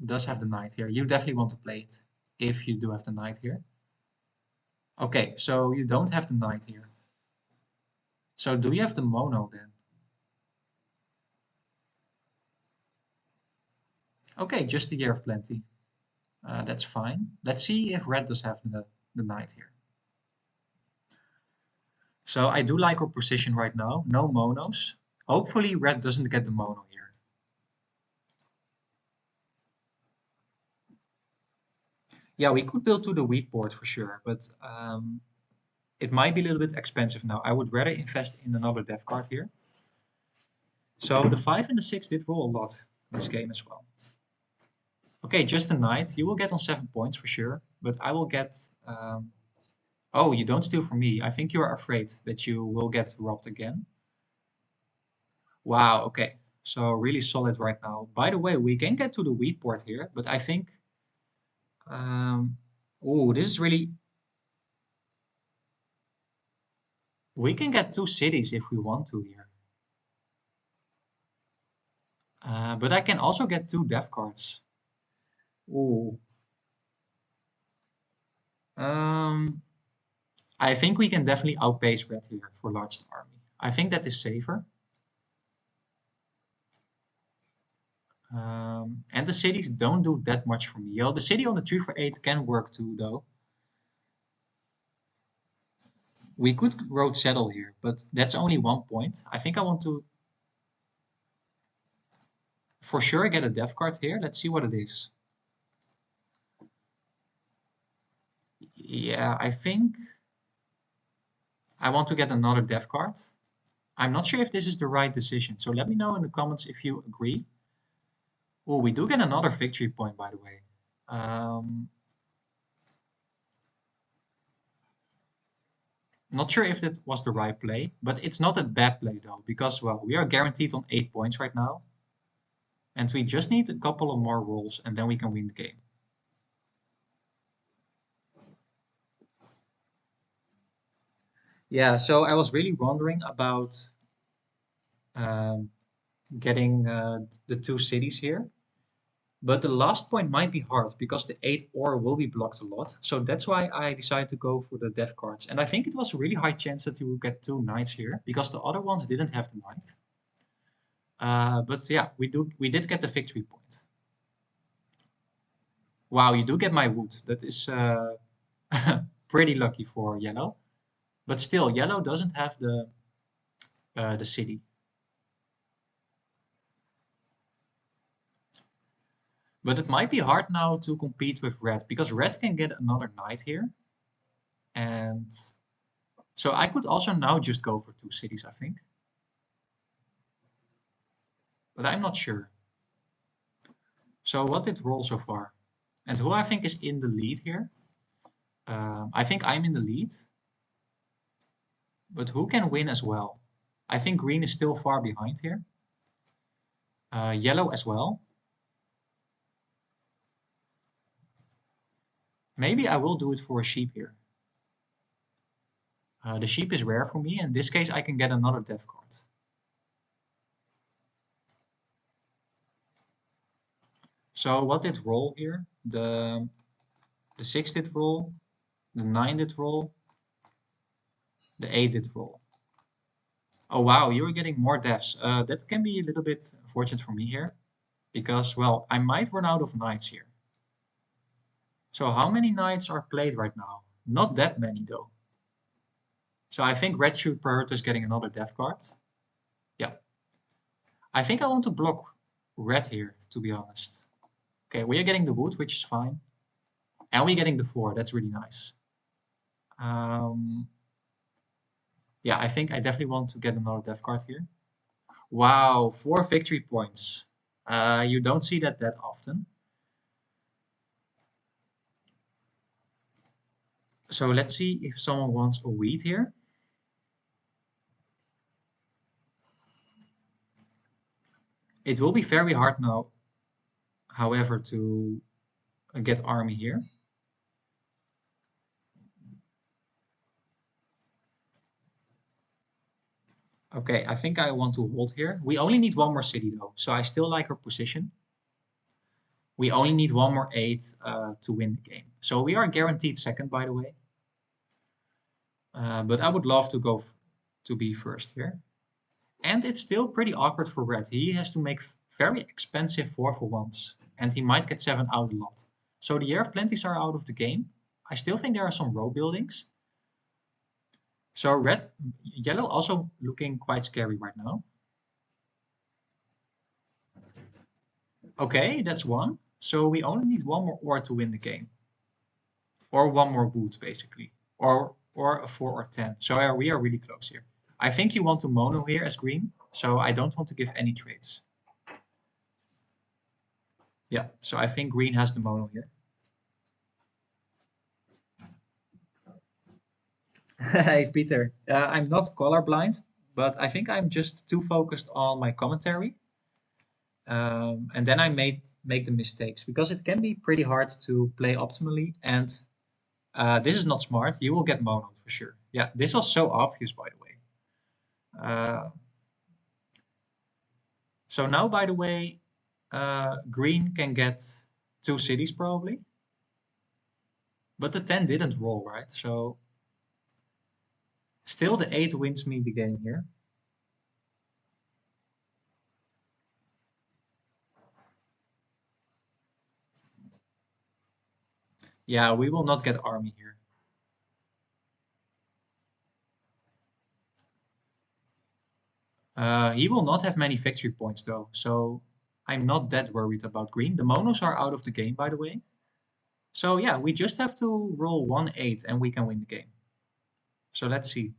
does have the knight here. You definitely want to play it if you do have the knight here. Okay, so you don't have the knight here. So do you have the mono then? Okay, just the year of plenty. That's fine. Let's see if red does have the knight here. So I do like our position right now. No monos. Hopefully red doesn't get the mono here. Yeah, we could build to the wheat board for sure, but it might be a little bit expensive now. I would rather invest in another dev card here. So the 5 and the 6 did roll a lot in this game as well. Okay, just a knight. You will get on 7 points for sure, but I will get... Oh, you don't steal from me. I think you're afraid that you will get robbed again. Wow, okay. So really solid right now. By the way, we can get to the wheat board here, but I think... oh, this is really... We can get 2 cities if we want to here. But I can also get 2 death cards. Ooh. I think we can definitely outpace red here for large army. I think that is safer. And the cities don't do that much for me. Yo, the city on the 3 for 8 can work too, though. We could road settle here, but that's only 1 point. I think I want to, for sure, get a death card here. Let's see what it is. Yeah, I think I want to get another death card. I'm not sure if this is the right decision, so let me know in the comments if you agree. Oh, we do get another victory point, by the way. Not sure if that was the right play, but it's not a bad play though, because, well, we are guaranteed on 8 points right now. And we just need a couple of more rolls and then we can win the game. Yeah, so I was really wondering about um, getting the 2 cities here. But the last point might be hard because the 8 ore will be blocked a lot. So that's why I decided to go for the death cards. And I think it was a really high chance that you will get 2 knights here because the other ones didn't have the knight. But yeah, we did get the victory point. Wow, you do get my wood. That is pretty lucky for yellow. But still, yellow doesn't have the city. But it might be hard now to compete with red because red can get another knight here. And so I could also now just go for 2 cities, I think. But I'm not sure. So what did roll so far? And who I think is in the lead here? I think I'm in the lead. But who can win as well? I think green is still far behind here. Yellow as well. Maybe I will do it for a sheep here. The sheep is rare for me. In this case, I can get another death card. So what did roll here? The 6 did roll. The 9 did roll. The 8 did roll. Oh wow, you're getting more deaths. That can be a little bit unfortunate for me here. Because, well, I might run out of knights here. So how many knights are played right now? Not that many though. So I think red should prioritize getting another death card. Yeah. I think I want to block red here, to be honest. Okay, we are getting the wood, which is fine. And we're getting the 4. That's really nice. Yeah, I think I definitely want to get another death card here. Wow, 4 victory points. You don't see that often. So let's see if someone wants a wheat here. It will be very hard now, however, to get army here. Okay, I think I want to hold here. We only need 1 more city though, so I still like our position. We only need 1 more 8 to win the game. So we are guaranteed second, by the way. But I would love to go to be first here. And it's still pretty awkward for red. He has to make very expensive 4 for 1s. And he might get 7 out a lot. So the Year of Plenties are out of the game. I still think there are some row buildings. So yellow also looking quite scary right now. Okay, that's 1. So we only need 1 more ore to win the game. or one more boot basically, or a 4 or 10. So we are really close here. I think you want to mono here as green, so I don't want to give any trades. Yeah, so I think green has the mono here. Hey, Peter. I'm not colorblind, but I think I'm just too focused on my commentary. And then I make the mistakes because it can be pretty hard to play optimally. And this is not smart. You will get mono for sure. Yeah, this was so obvious, by the way. Uh, so now, by the way, green can get two cities probably, but the 10 didn't roll, right? So still the 8 wins me the game here. Yeah, we will not get army here. He will not have many victory points though, so I'm not that worried about green. The monos are out of the game, by the way. So yeah, we just have to roll 1-8 and we can win the game. So let's see.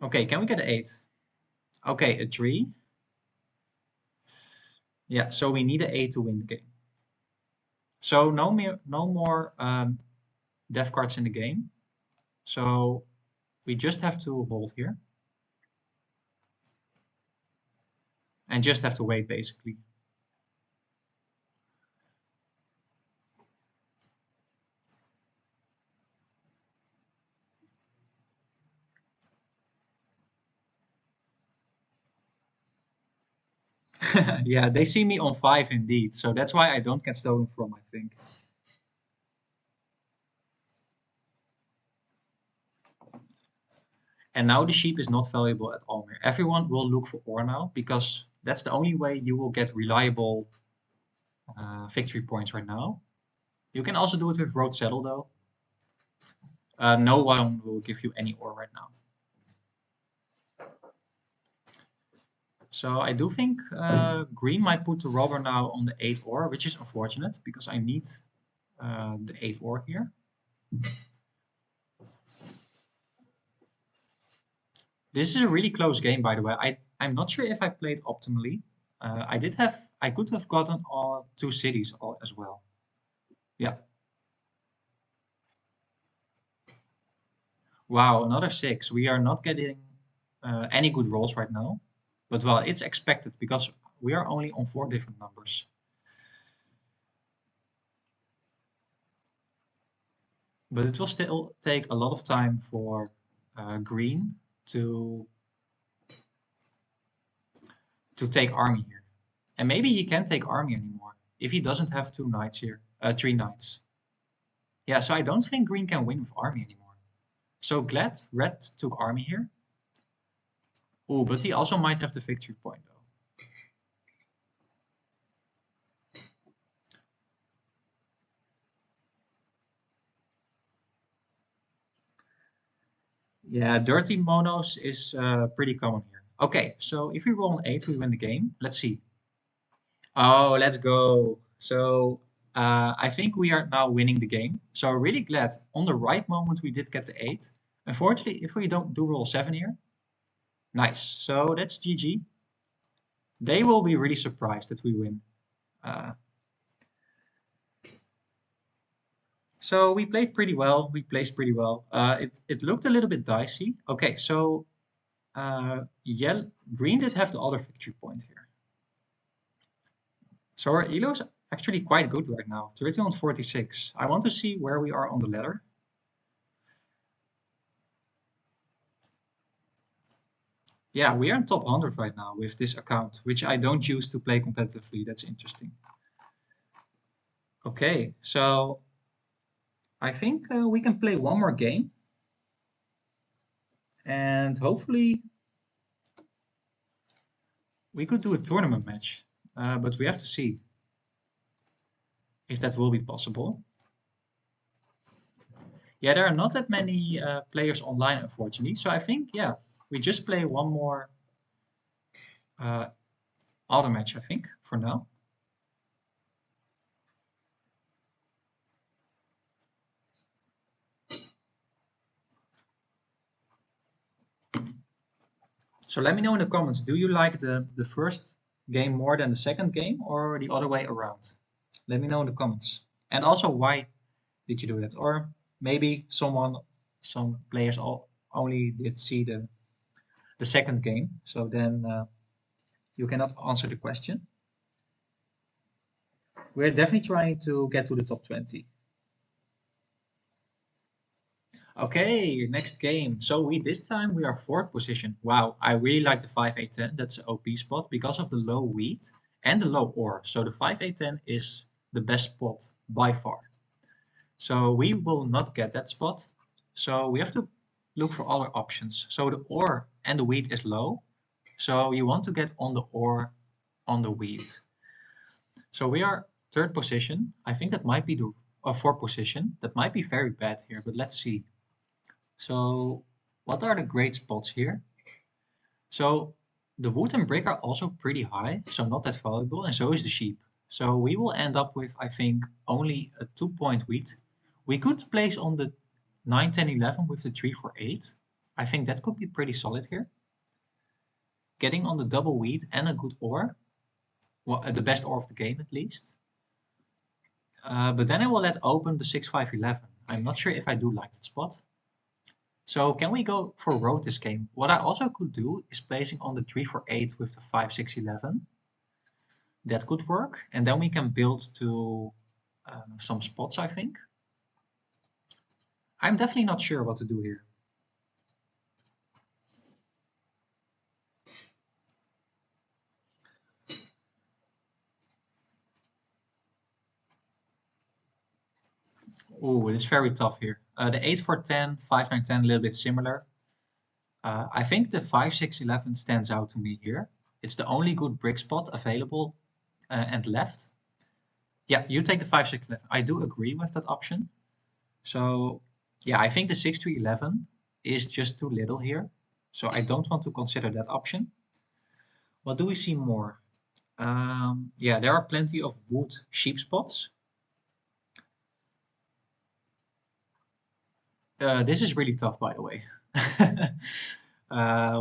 Okay, can we get an 8? Okay, a 3. Yeah, so we need an 8 to win the game. So no more death cards in the game. So we just have to hold here and just have to wait basically. Yeah, they see me on 5 indeed. So that's why I don't get stolen from, I think. And now the sheep is not valuable at all here. Everyone will look for ore now because that's the only way you will get reliable victory points right now. You can also do it with road saddle though. No one will give you any ore right now. So I do think green might put the robber now on the 8 ore, which is unfortunate because I need the 8 ore here. This is a really close game, by the way. I'm not sure if I played optimally. I could have gotten all 2 cities as well. Yeah. Wow, another 6. We are not getting any good rolls right now. But well, it's expected because we are only on 4 different numbers. But it will still take a lot of time for green to take army here. And maybe he can't take army anymore if he doesn't have 2 knights here, 3 knights. Yeah, so I don't think green can win with army anymore. So glad red took army here. Oh, but he also might have the victory point though. Yeah, dirty monos is pretty common here. Okay, so if we roll an 8, we win the game. Let's see. Oh, let's go. So I think we are now winning the game. So really glad on the right moment we did get the 8. Unfortunately, if we don't do roll 7 here, nice. So that's GG. They will be really surprised that we win. Uh, so we played pretty well. We placed pretty well. It looked a little bit dicey. Okay, so green did have the other victory point here. So our elo is actually quite good right now, 1346. I want to see where we are on the ladder. Yeah, we are in top 100 right now with this account, which I don't use to play competitively. That's interesting. Okay, so I think we can play one more game. And hopefully we could do a tournament match. But we have to see if that will be possible. Yeah, there are not that many players online, unfortunately. So I think, yeah, we just play one more auto match, I think, for now. So let me know in the comments, do you like the first game more than the second game or the other way around? Let me know in the comments. And also, why did you do that? Or maybe some players only did see the second game, so then you cannot answer the question. We're definitely trying to get to the top 20. Okay, next game. So this time we are fourth position. Wow, I really like the 5-8-10. That's an OP spot because of the low wheat and the low ore. So the 5-8-10 is the best spot by far. So we will not get that spot. So we have to look for other options. So the ore and the wheat is low. So you want to get on the ore on the wheat. So we are third position. I think that might be the fourth position. That might be very bad here, but let's see. So what are the great spots here? So the wood and brick are also pretty high, so not that valuable, and so is the sheep. So we will end up with, I think, only a 2-point wheat. We could place on the 9, 10, 11 with the 3 for 8. I think that could be pretty solid here. Getting on the double wheat and a good ore. Well, the best ore of the game at least. But then I will let open the 6, 5, 11. I'm not sure if I do like that spot. So can we go for road this game? What I also could do is placing on the 3 for 8 with the 5, 6, 11. That could work. And then we can build to some spots, I think. I'm definitely not sure what to do here. Oh, it's very tough here. The 8 for 10, 5, 9, 10, a little bit similar. I think the 5, 6, 11 stands out to me here. It's the only good brick spot available and left. Yeah, you take the 5, 6, 11. I do agree with that option. So yeah, I think the 6 to 11 is just too little here. So I don't want to consider that option. What do we see more? Yeah, there are plenty of wood sheep spots. This is really tough, by the way.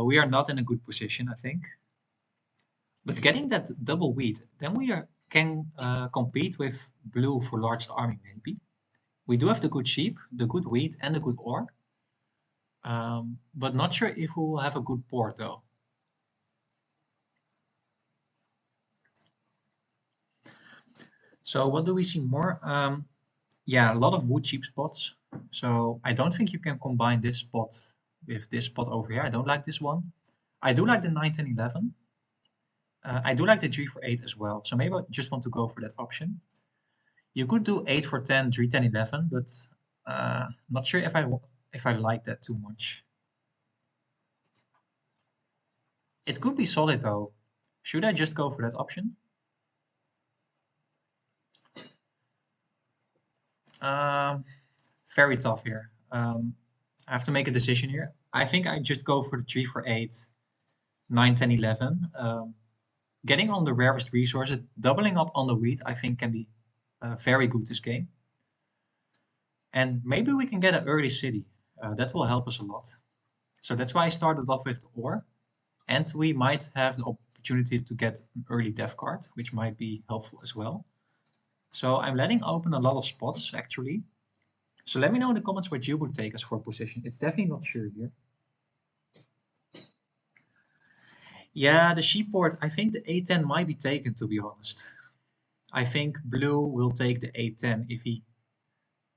We are not in a good position, I think. But getting that double wheat, then can compete with blue for large army, maybe. We do have the good sheep, the good wheat, and the good ore. But not sure if we will have a good port, though. So what do we see more? Yeah, a lot of wood sheep spots. So I don't think you can combine this spot with this spot over here. I don't like this one. I do like the 9, 10, 11. I do like the 3 for 8 as well. So maybe I just want to go for that option. You could do 8 for 10, 3, 10, 11, but not sure if I like that too much. It could be solid though. Should I just go for that option? Um, Very tough here. I have to make a decision here. I think I just go for the 3 for 8, 9, 10, 11. Getting on the rarest resources, doubling up on the wheat, I think can be very good this game. And maybe we can get an early city. That will help us a lot. So that's why I started off with the ore. And we might have the opportunity to get an early dev card, which might be helpful as well. So I'm letting open a lot of spots, actually. So let me know in the comments what you would take as for position. It's definitely not sure here. Yeah, the sheep port, I think the A10 might be taken, to be honest. I think blue will take the A10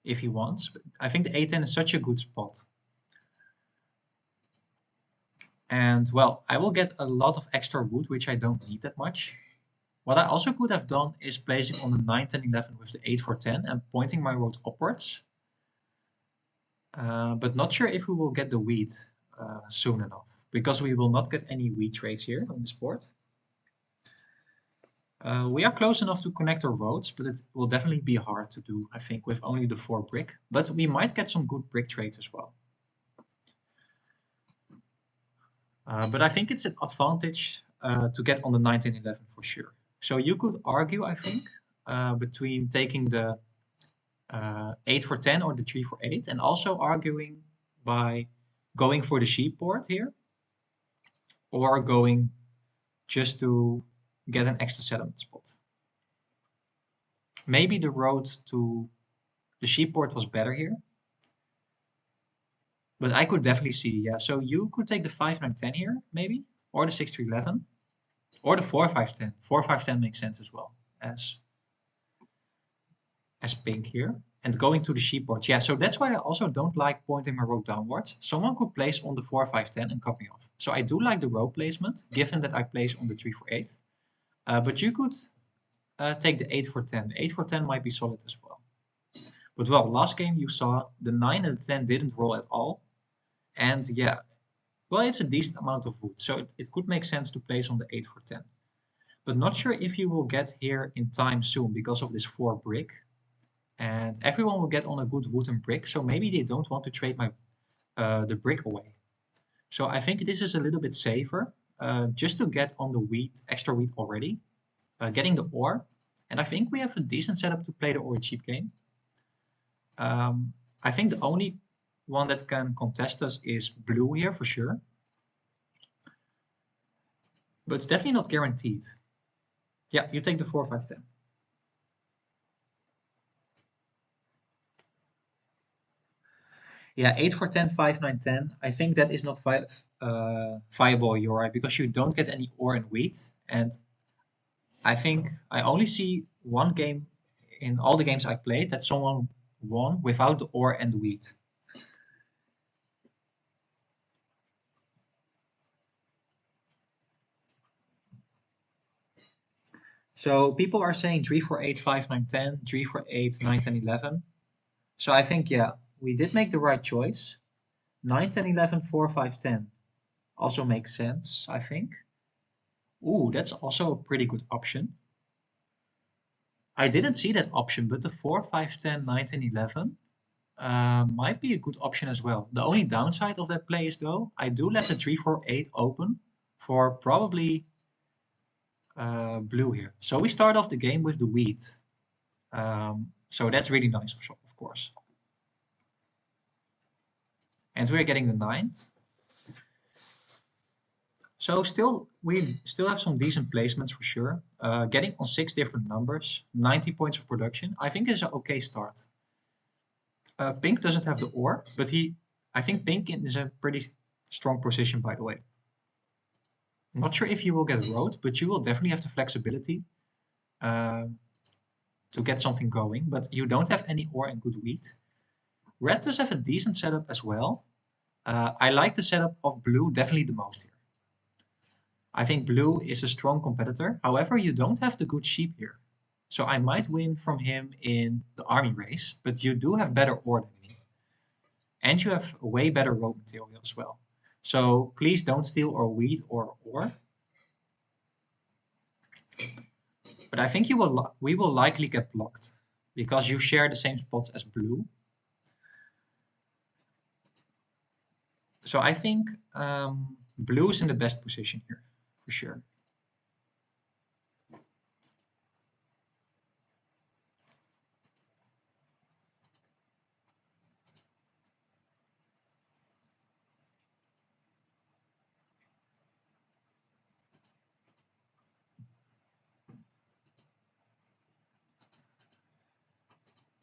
if he wants. But I think the A10 is such a good spot. And well, I will get a lot of extra wood, which I don't need that much. What I also could have done is placing on the 9, 10, 11 with the 8 for 10 and pointing my road upwards. But not sure if we will get the wheat soon enough, because we will not get any wheat trades here on this board. We are close enough to connect our roads, but it will definitely be hard to do, I think, with only the 4 brick. But we might get some good brick trades as well. But I think it's an advantage to get on the 1911 for sure. So you could argue, I think, between taking the 8 for 10 or the 3 for 8, and also arguing by going for the sheep board here, or going just to get an extra settlement spot. Maybe the road to the sheep board was better here, but I could definitely see, yeah. So you could take the 5 9 10 here, maybe, or the 6 3 11, or the 4 5 10. 4 5 10 makes sense as well as pink here. And going to the sheep board, yeah. So that's why I also don't like pointing my rook downwards. Someone could place on the 4 5 10 and cut me off. So I do like the row placement, given that I place on the 3 for 8. But you could take the 8 for 10. The 8 for 10 might be solid as well. But well, last game you saw the 9 and the 10 didn't roll at all. And yeah, well, it's a decent amount of wood, so it could make sense to place on the 8 for 10. But not sure if you will get here in time soon because of this 4 brick. And everyone will get on a good wooden brick, so maybe they don't want to trade my the brick away. So I think this is a little bit safer, just to get on the wheat, extra wheat already, getting the ore. And I think we have a decent setup to play the ore cheap game. I think the only one that can contest us is blue here for sure. But it's definitely not guaranteed. Yeah, you take the 4 5 10. Yeah, 8 for 10, 5 9 10. I think that is not viable, you're right, because you don't get any ore and wheat. And I think I only see one game in all the games I played that someone won without the ore and the wheat. So people are saying 3 for 8, 5 9 10, 3 for 8, 9 10 11. So I think, yeah, we did make the right choice. 9 10 11, 4 5 10 also makes sense, I think. Ooh, that's also a pretty good option. I didn't see that option, but the 4 5 10 9 10 11 might be a good option as well. The only downside of that play is, though, I do let the 3 4 8 open for probably blue here. So we start off the game with the wheat. So that's really nice, of course. And we're getting the 9. So still, we still have some decent placements for sure. Getting on 6 different numbers, 90 points of production, I think is an okay start. Pink doesn't have the ore, but I think Pink is a pretty strong position, by the way. Not sure if you will get road, but you will definitely have the flexibility to get something going, but you don't have any ore and good wheat. Red does have a decent setup as well. I like the setup of blue definitely the most here. I think blue is a strong competitor. However, you don't have the good sheep here. So I might win from him in the army race, but you do have better ore than me. And you have way better road material as well. So please don't steal our wheat or ore. But I think we will likely get blocked because you share the same spots as blue. So I think blue is in the best position here, for sure.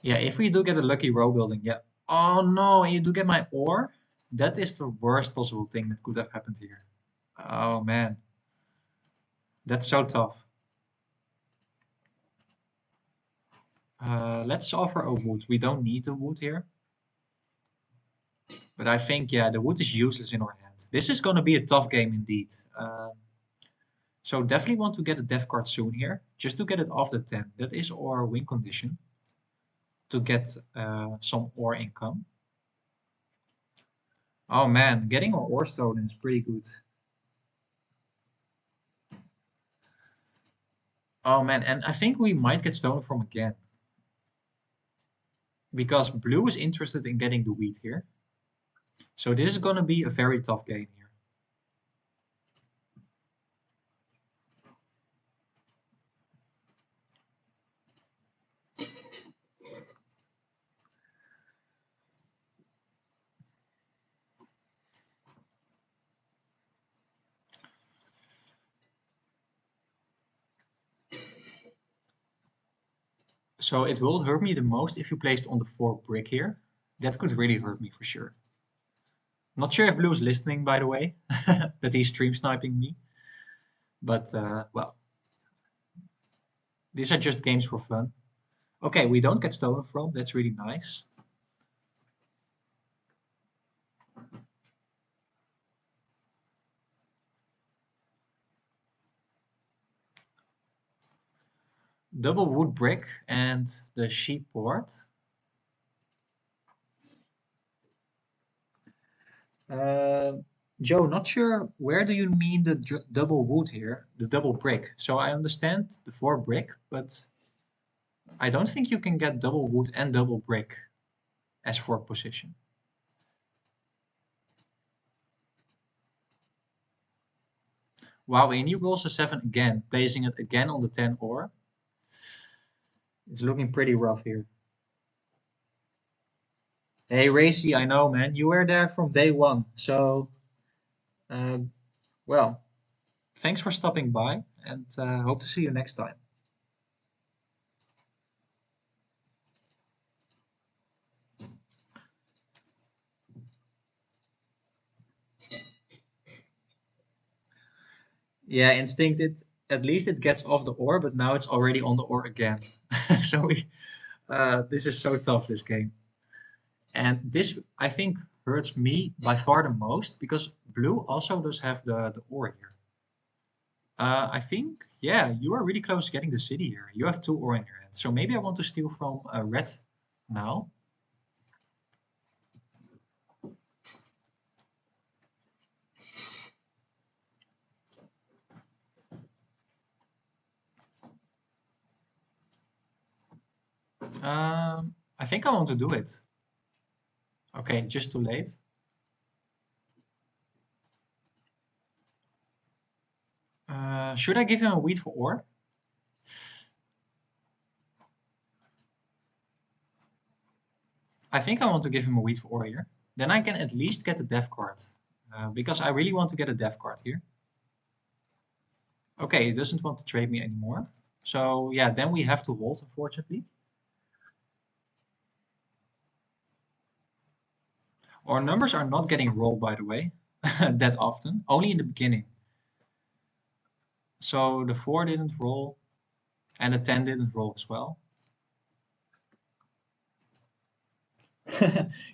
Yeah, if we do get a lucky row building, yeah. Oh no, and you do get my ore? That is the worst possible thing that could have happened here. Oh man, that's so tough. Let's offer a wood. We don't need the wood here. But I think, yeah, the wood is useless in our hand. This is going to be a tough game indeed. So definitely want to get a death card soon here, just to get it off the 10. That is our win condition, to get some ore income. Oh man, getting our ore stolen is pretty good. Oh man, and I think we might get stolen from again. Because blue is interested in getting the wheat here. So this is going to be a very tough game here. So it will hurt me the most if you placed on the 4 brick here. That could really hurt me for sure. Not sure if Blue is listening, by the way, that he's stream sniping me. But, well, these are just games for fun. Okay, we don't get stolen from. That's really nice. Double wood brick and the sheep port. Joe, not sure where do you mean the double wood here, the double brick. So I understand the 4 brick, but I don't think you can get double wood and double brick as for position. Wow, a new goals a 7 again, placing it again on the 10 ore. It's looking pretty rough here. Hey, Racy, I know, man. You were there from day one. So, uh, well, thanks for stopping by and hope to see you next time. Yeah, instinct, at least it gets off the ore, but now it's already on the ore again. So this is so tough, this game. And this, I think, hurts me by far the most because blue also does have the ore here. I think, yeah, you are really close to getting the city here. You have 2 ore in your hand. So maybe I want to steal from red now. I think I want to do it. Okay, just too late. Should I give him a wheat for ore? I think I want to give him a wheat for ore here. Then I can at least get the dev card. Because I really want to get a dev card here. Okay, he doesn't want to trade me anymore. So yeah, then we have to hold, unfortunately. Our numbers are not getting rolled, by the way, that often. Only in the beginning. So the 4 didn't roll, and the 10 didn't roll as well.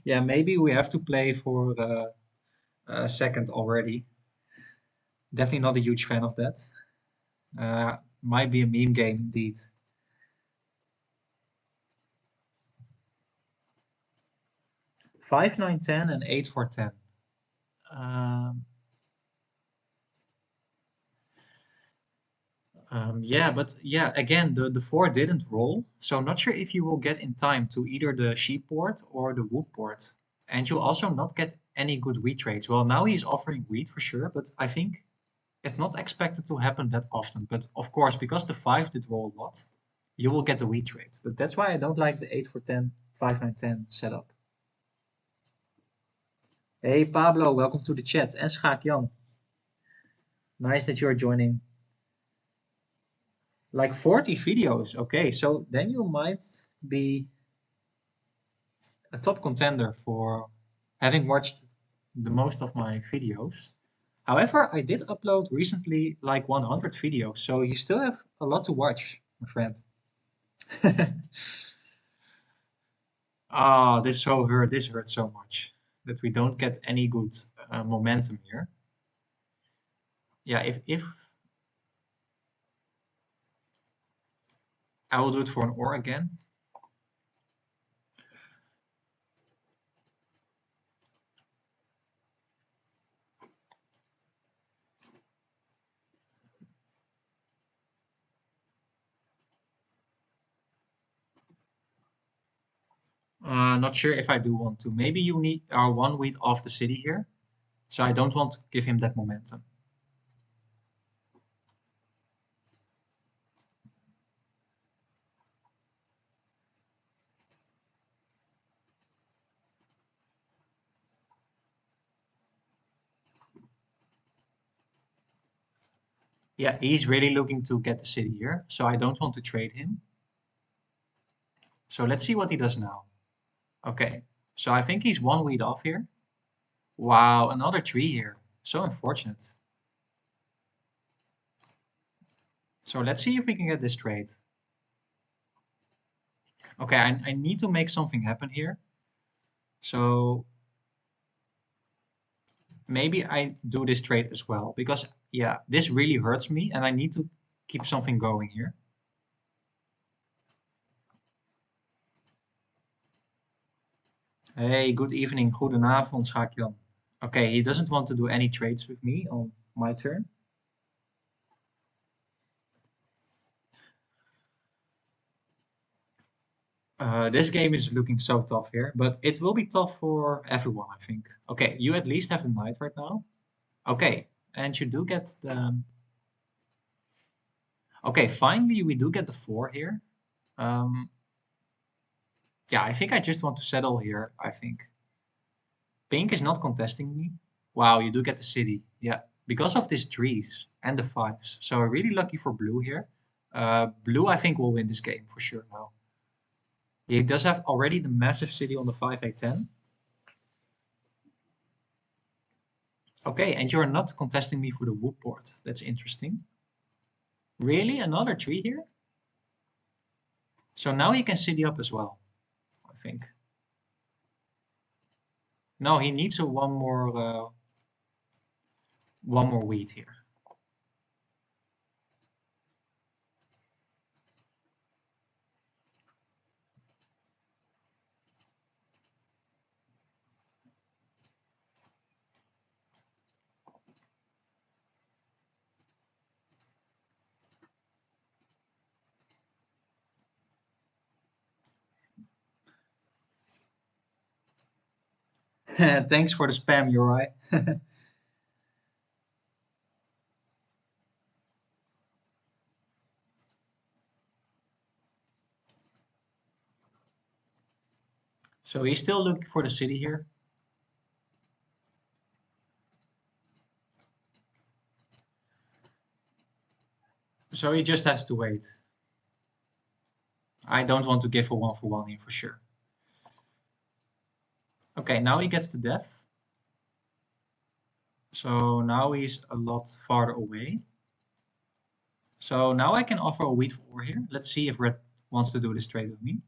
Yeah, maybe we have to play for a second already. Definitely not a huge fan of that. Might be a meme game indeed. 5, 9, 10, and 8 for 10. Um, yeah, but yeah, again, the 4 didn't roll, so not sure if you will get in time to either the sheep port or the wood port. And you'll also not get any good wheat trades. Well, now he's offering wheat for sure, but I think it's not expected to happen that often. But of course, because the 5 did roll a lot, you will get the wheat trade. But that's why I don't like the 8 for 10, 5, 9, 10 setup. Hey Pablo, welcome to the chat. En Schaak Jan. Nice that you're joining. Like 40 videos. Okay, so then you might be a top contender for having watched the most of my videos. However, I did upload recently like 100 videos, so you still have a lot to watch, my friend. Ah, this hurts so much that we don't get any good momentum here. Yeah, if I will do it for an ore again. Not sure if I do want to. Maybe you need our 1 wheat off the city here. So I don't want to give him that momentum. Yeah, he's really looking to get the city here. So I don't want to trade him. So let's see what he does now. Okay, so I think he's one wheat off here. Wow, another tree here. So unfortunate. So let's see if we can get this trade. Okay, I need to make something happen here. So maybe I do this trade as well because yeah, this really hurts me and I need to keep something going here. Hey, good evening. Goedenavond, Schaakjan. Okay, he doesn't want to do any trades with me on my turn. This game is looking so tough here, but it will be tough for everyone, I think. Okay, you at least have the knight right now. Okay, and you do get the... Okay, finally we do get the 4 here. Um, yeah, I think I just want to settle here, I think. Pink is not contesting me. Wow, you do get the city. Yeah, because of these trees and the 5s. So really lucky for blue here. Blue, I think, will win this game for sure now. He does have already the massive city on the 5a10. Okay, and you're not contesting me for the wood board. That's interesting. Really? Another tree here? So now he can city up as well, I think. No, he needs a one more wheat here. Thanks for the spam, Uri. So he's still looking for the city here. So he just has to wait. I don't want to give a one for one here for sure. Okay, now he gets the death. So now he's a lot farther away. So now I can offer a wheat for here. Let's see if red wants to do this trade with me.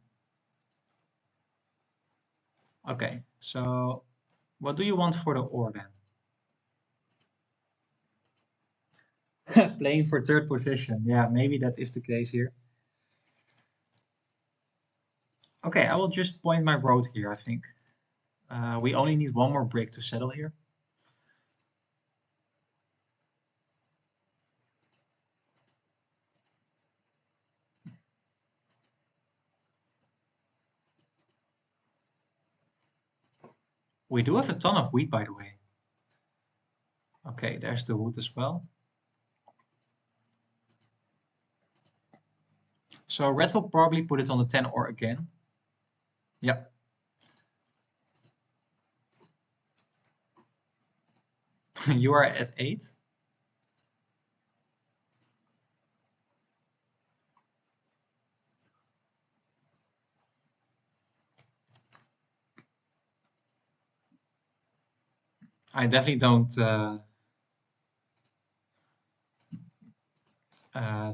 Okay, so what do you want for the ore then? Playing for third position. Yeah, maybe that is the case here. Okay, I will just point my road here, I think. We only need one more brick to settle here. We do have a ton of wheat, by the way. Okay, there's the wood as well. So red will probably put it on the 10 ore again. Yeah. You are at 8. I definitely don't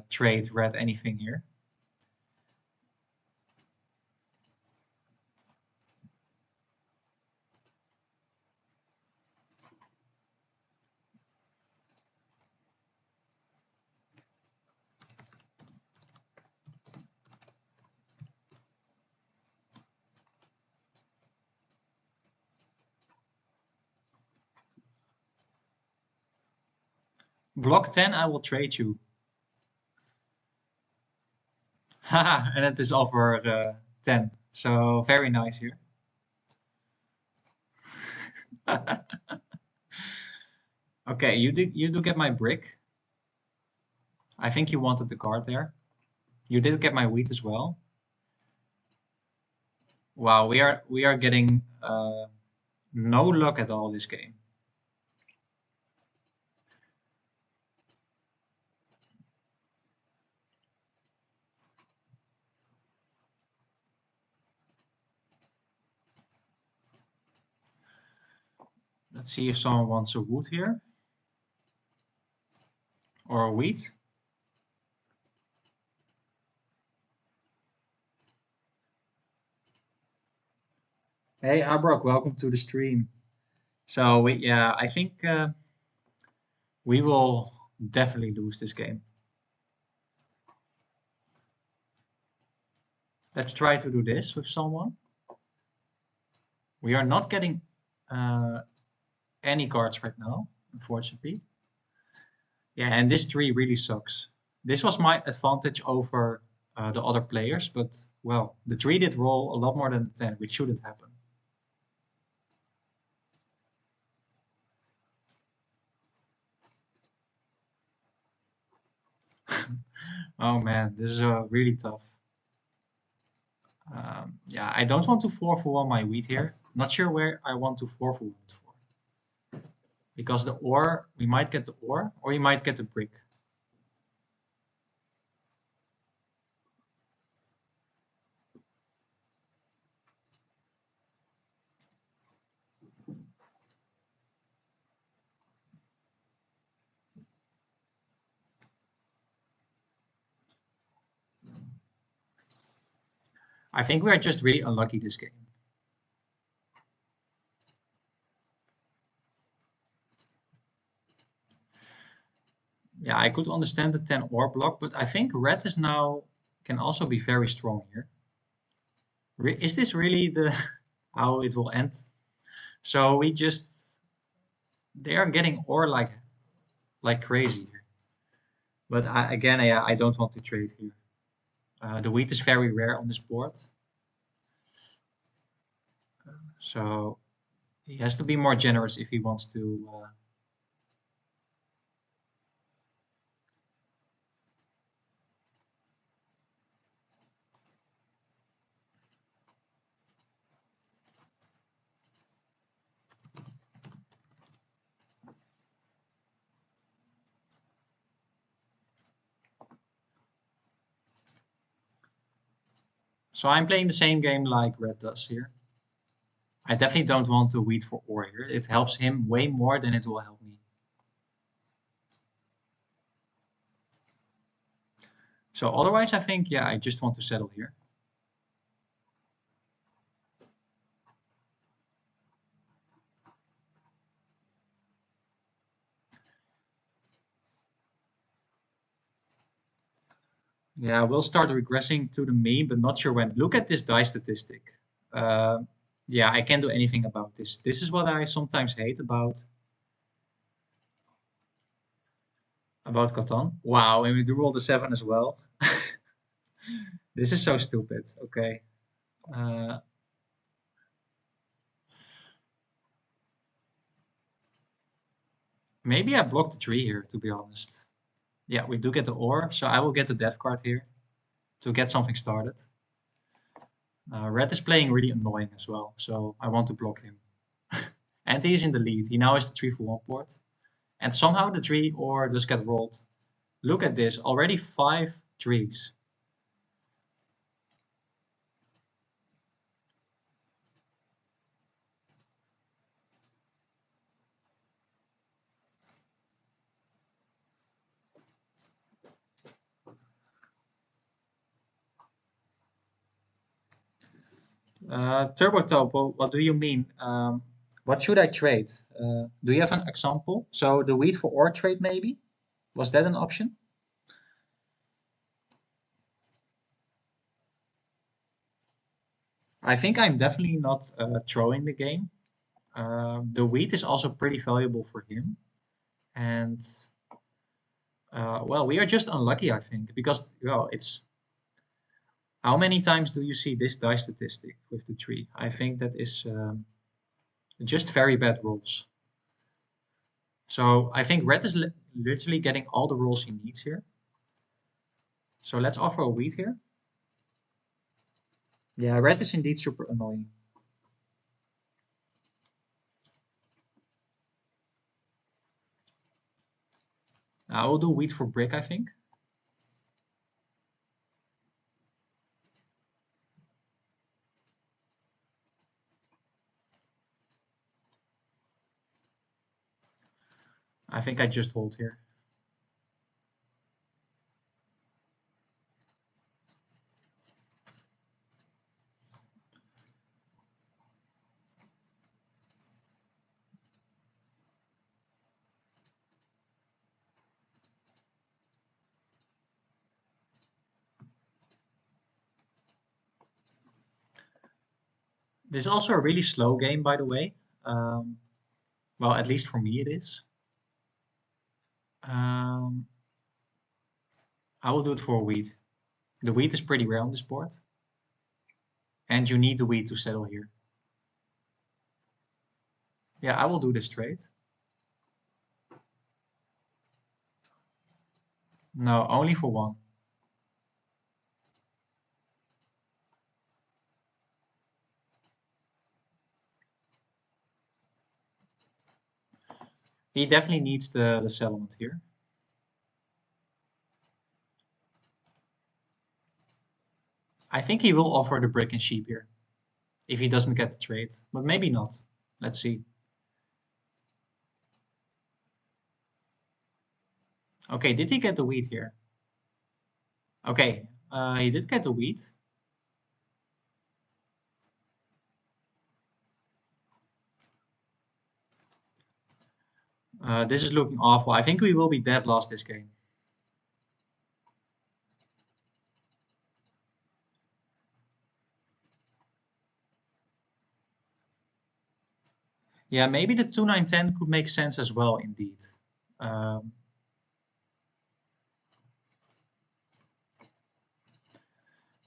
trade red anything here. Block 10, I will trade you. Haha, and it is over 10. So very nice here. Okay, you do get my brick. I think you wanted the card there. You did get my wheat as well. Wow, we are getting no luck at all this game. Let's see if someone wants a wood here or a wheat. Hey, Abrok, welcome to the stream. So yeah, I think we will definitely lose this game. Let's try to do this with someone. We are not getting uh, any cards right now, unfortunately. Yeah, and this tree really sucks. This was my advantage over the other players, but well, the tree did roll a lot more than 10, which shouldn't happen. Oh man, this is really tough. Yeah, I don't want to 4 for 1 my wheat here. Not sure where I want to 4 for 1 for. Because the ore, we might get the ore, or we might get the brick. I think we are just really unlucky this game. Yeah, I could understand the 10 ore block, but I think red is now can also be very strong here. Is this really the how it will end? So we just they are getting ore like crazy here. But again, I don't want to trade here. The wheat is very rare on this board, so he has to be more generous if he wants to. So I'm playing the same game like red does here. I definitely don't want to wheat for ore here. It helps him way more than it will help me. So otherwise, I think, yeah, I just want to settle here. Yeah, we'll start regressing to the mean, but not sure when. Look at this die statistic. Uh, yeah, I can't do anything about this. This is what I sometimes hate about Catan. Wow, and we do roll the 7 as well. This is so stupid. Okay. Uh, maybe I blocked the tree here, to be honest. Yeah, we do get the ore, so I will get the death card here to get something started. Red is playing really annoying as well, so I want to block him. And he's in the lead. He now has the 3 for 1 port. And somehow the tree ore does get rolled. Look at this, already 5 trees. Turbo Topo, what do you mean? What should I trade? Do you have an example? So the wheat for ore trade maybe? Was that an option? I think I'm definitely not throwing the game. The wheat is also pretty valuable for him. And well, we are just unlucky, I think, because well, it's how many times do you see this die statistic with the tree? I think that is just very bad rolls. So I think red is literally getting all the rolls he needs here. So let's offer a wheat here. Yeah, red is indeed super annoying. I will do wheat for brick, I think. I think I just hold here. This is also a really slow game, by the way. Um, well, at least for me it is. Um, I will do it for wheat. The wheat is pretty rare on this board, and you need the wheat to settle here. Yeah, I will do this trade. No, only for one. He definitely needs the settlement here. I think he will offer the brick and sheep here if he doesn't get the trade, but maybe not. Let's see. Okay, did he get the wheat here? Okay, he did get the wheat. This is looking awful. I think we will be dead last this game. Yeah, maybe the 2-9-10 could make sense as well, indeed. Um,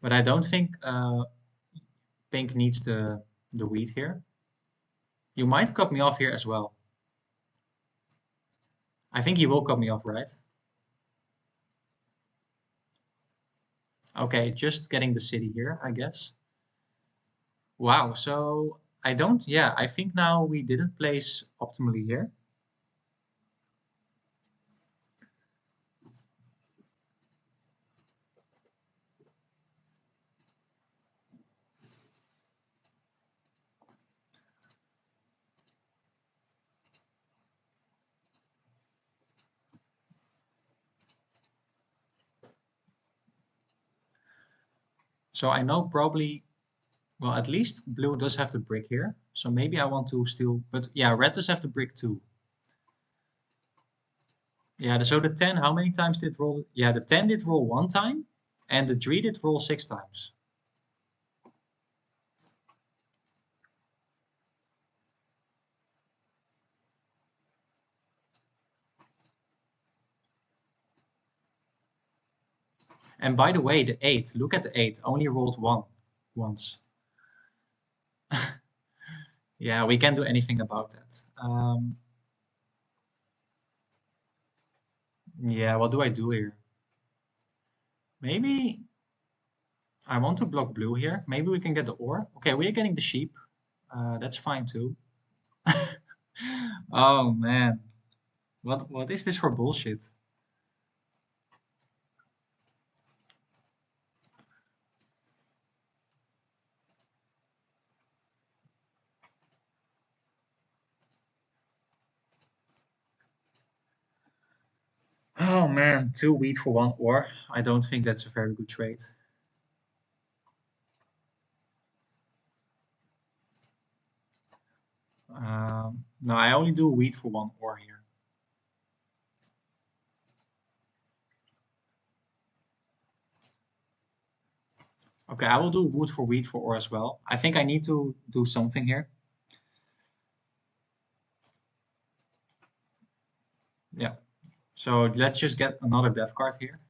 but I don't think pink needs the wheat here. You might cut me off here as well. I think he will cut me off, right? Okay, just getting the city here, I guess. Wow, so I don't, yeah, I think now we didn't place optimally here. So I know probably, well, at least blue does have the brick here. So maybe I want to steal, but yeah, red does have the brick too. Yeah, so the 10, how many times did roll? Yeah, the 10 did roll one time, and the 3 did roll 6 times. And by the way, the 8, look at the 8, only rolled one once. Yeah, we can't do anything about that. Yeah, what do I do here? Maybe I want to block blue here. Maybe we can get the ore. Okay, we are getting the sheep. That's fine too. Oh man, what is this for bullshit? Oh man, 2 wheat for 1 ore. I don't think that's a very good trade. No, I only do wheat for 1 ore here. Okay, I will do wood for wheat for ore as well. I think I need to do something here. Yeah. So let's just get another death card here.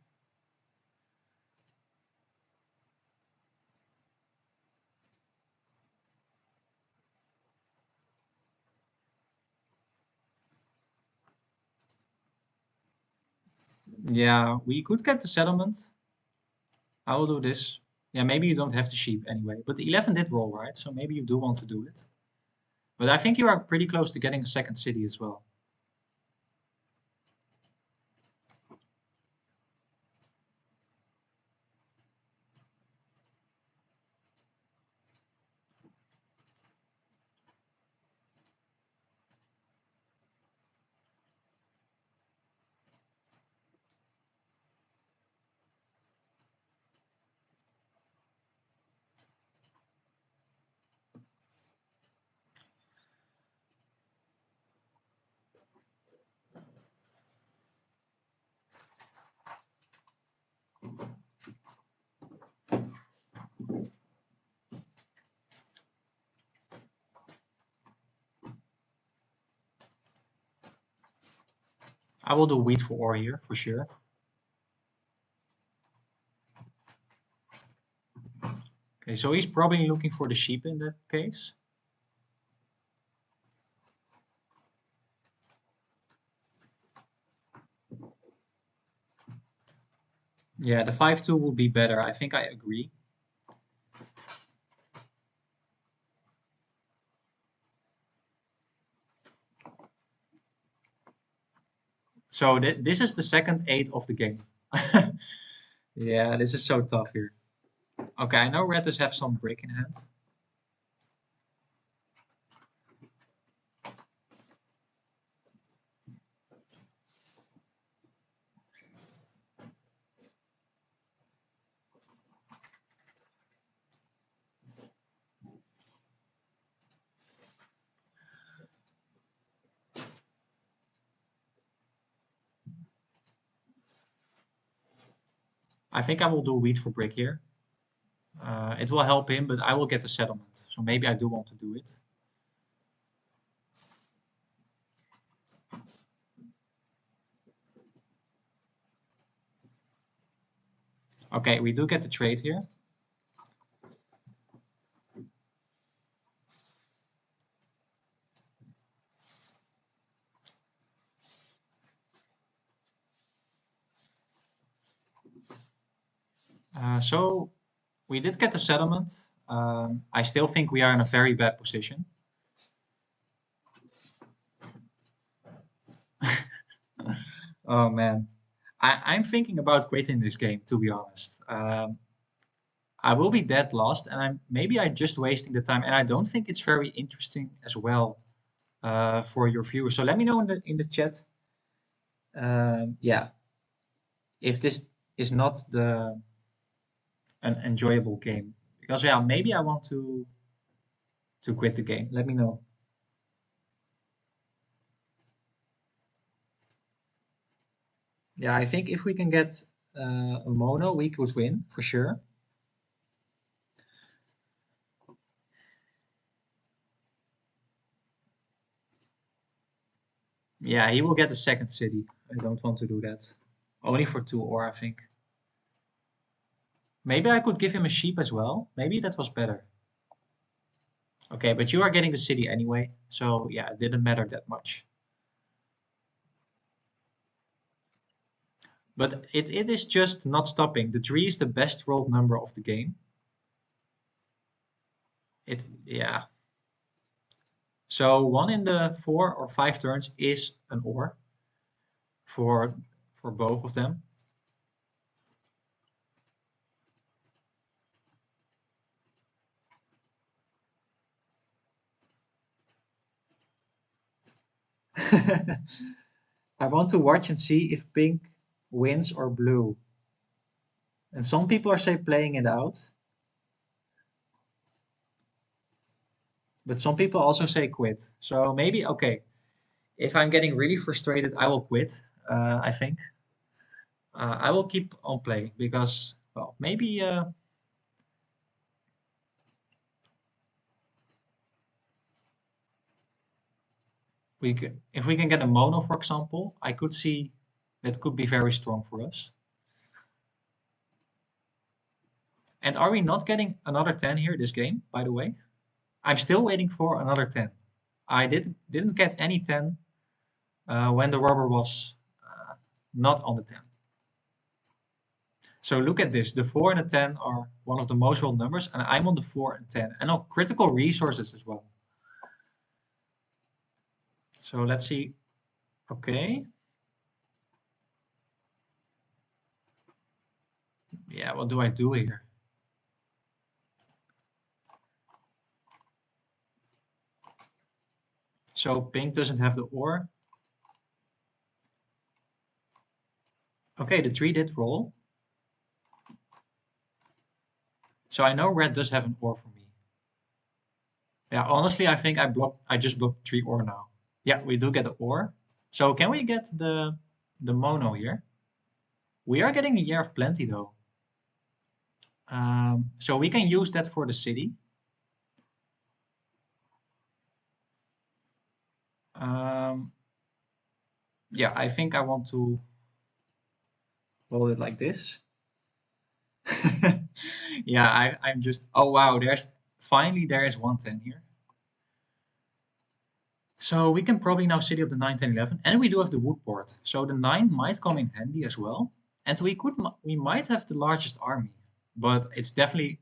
Yeah, we could get the settlement. I will do this. Yeah, maybe you don't have the sheep anyway. But the 11 did roll, right? So maybe you do want to do it. But I think you are pretty close to getting a second city as well. I will do wheat for ore here, for sure. Okay, so he's probably looking for the sheep in that case. Yeah, the 5-2 would be better. I think I agree. So this is the second 8 of the game. Yeah, this is so tough here. Okay, I know red does have some brick in hand. I think I will do wheat for brick here. It will help him, but I will get the settlement. So maybe I do want to do it. Okay, we do get the trade here. So we did get the settlement. I still think we are in a very bad position. Oh man, I'm thinking about quitting this game, to be honest. I will be dead lost, and maybe I'm just wasting the time, and I don't think it's very interesting as well for your viewers. So let me know in the chat, yeah, if this is not the an enjoyable game, because yeah, maybe I want to quit the game. Let me know. Yeah, I think if we can get a mono, we could win for sure. Yeah, he will get the second city. I don't want to do that. Only for 2 ore, I think. Maybe I could give him a sheep as well. Maybe that was better. Okay, but you are getting the city anyway, so yeah, it didn't matter that much. But it is just not stopping. The 3 is the best rolled number of the game. Yeah. So 1 in the 4 or 5 turns is an ore for both of them. I want to watch and see if pink wins or blue. And some people are say playing it out, but some people also say quit. So maybe, okay, if I'm getting really frustrated, I will quit, I think. I will keep on playing because, well, maybe if we can get a mono, for example, I could see that could be very strong for us. And are we not getting another 10 here this game, by the way? I'm still waiting for another 10. I didn't get any 10 when the rubber was not on the 10. So look at this. The 4 and the 10 are one of the most rolled numbers, and I'm on the 4 and 10. And on critical resources as well. So let's see. Okay. Yeah, what do I do here? So pink doesn't have the ore. Okay, the 3 did roll. So I know red does have an ore for me. Yeah, honestly, I think I just blocked 3 ore now. Yeah, we do get the ore. So can we get the mono here? We are getting a year of plenty though. So we can use that for the city. Um, Yeah, I think I want to hold it like this. Yeah, I'm just, oh wow, there's finally there is 110 here. So we can probably now city up the 9, 10, 11, and we do have the wood port. So the 9 might come in handy as well. And we might have the largest army, but it's definitely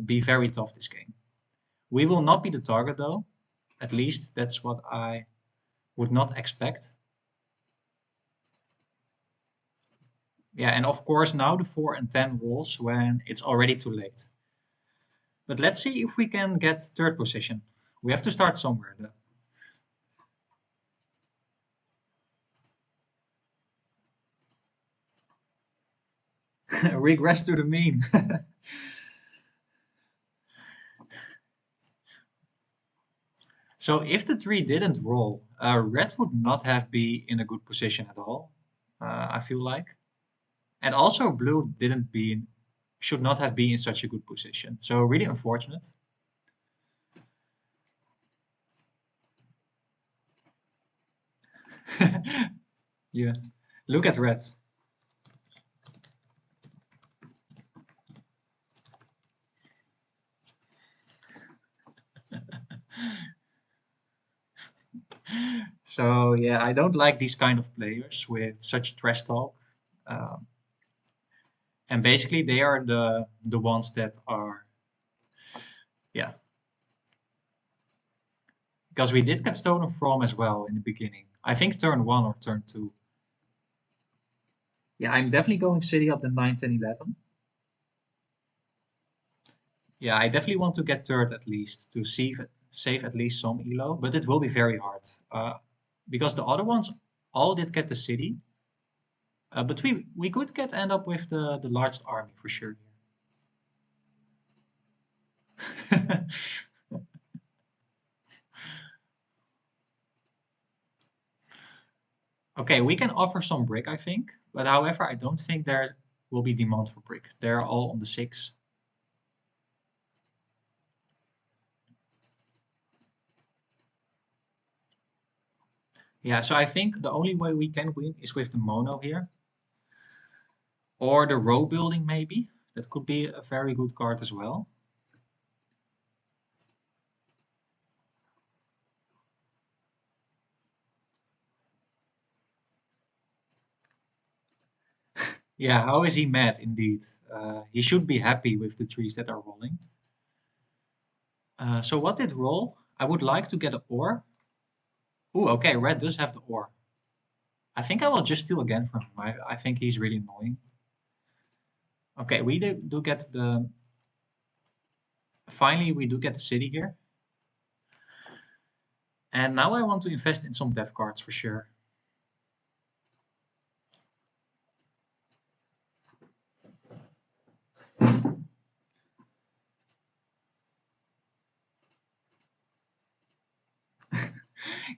be very tough this game. We will not be the target though. At least that's what I would not expect. Yeah, and of course now the 4 and 10 rolls when it's already too late. But let's see if we can get third position. We have to start somewhere. Regress to the mean. So if the 3 didn't roll, red would not have be in a good position at all, I feel like. And also blue didn't be should not have been in such a good position. So really unfortunate. Yeah. Look at red. So yeah, I don't like these kind of players with such trash talk. Um, and basically they are the ones that are yeah, because we did get stolen from as well in the beginning. I think turn 1 or turn 2. Yeah, I'm definitely going city up the 9, 10, 11. Yeah, I definitely want to get third at least to save at least some elo, but it will be very hard because the other ones all did get the city, but we could get end up with the largest army for sure. Okay, we can offer some brick, I think, but however, I don't think there will be demand for brick. They're all on the 6. Yeah, so I think the only way we can win is with the mono here, or the row building maybe. That could be a very good card as well. Yeah, how is he mad indeed? He should be happy with the trees that are rolling. So what did roll? I would like to get an ore. Ooh, okay, red does have the ore. I think I will just steal again from him. I think he's really annoying. Okay, we do get the... Finally, we do get the city here. And now I want to invest in some dev cards for sure.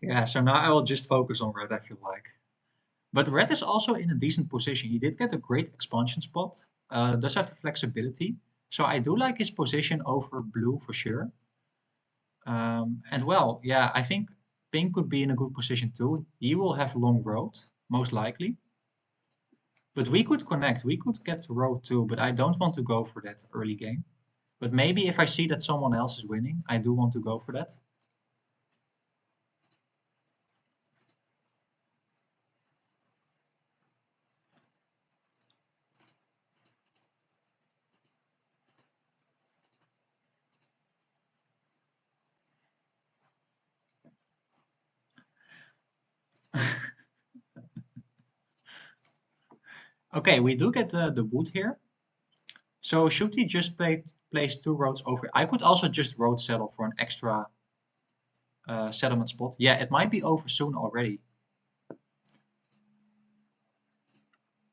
Yeah, so now I will just focus on red, I feel like. But red is also in a decent position. He did get a great expansion spot. Does have the flexibility. So I do like his position over blue for sure. And well, yeah, I think pink could be in a good position too. He will have long road, most likely. But we could connect. We could get road too, but I don't want to go for that early game. But maybe if I see that someone else is winning, I do want to go for that. Okay, we do get the wood here. So should he just place 2 roads over? I could also just road settle for an extra settlement spot. Yeah, it might be over soon already.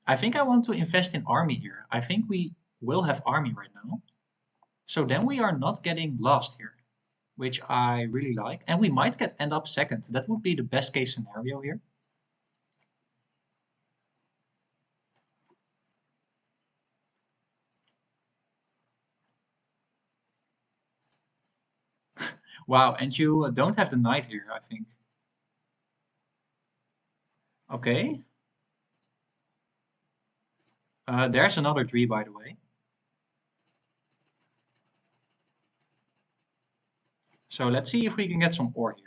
I think I want to invest in army here. I think we will have army right now. So then we are not getting lost here, which I really like. And we might end up second. That would be the best case scenario here. Wow, and you don't have the knight here, I think. Okay. There's another tree, by the way. So let's see if we can get some ore here.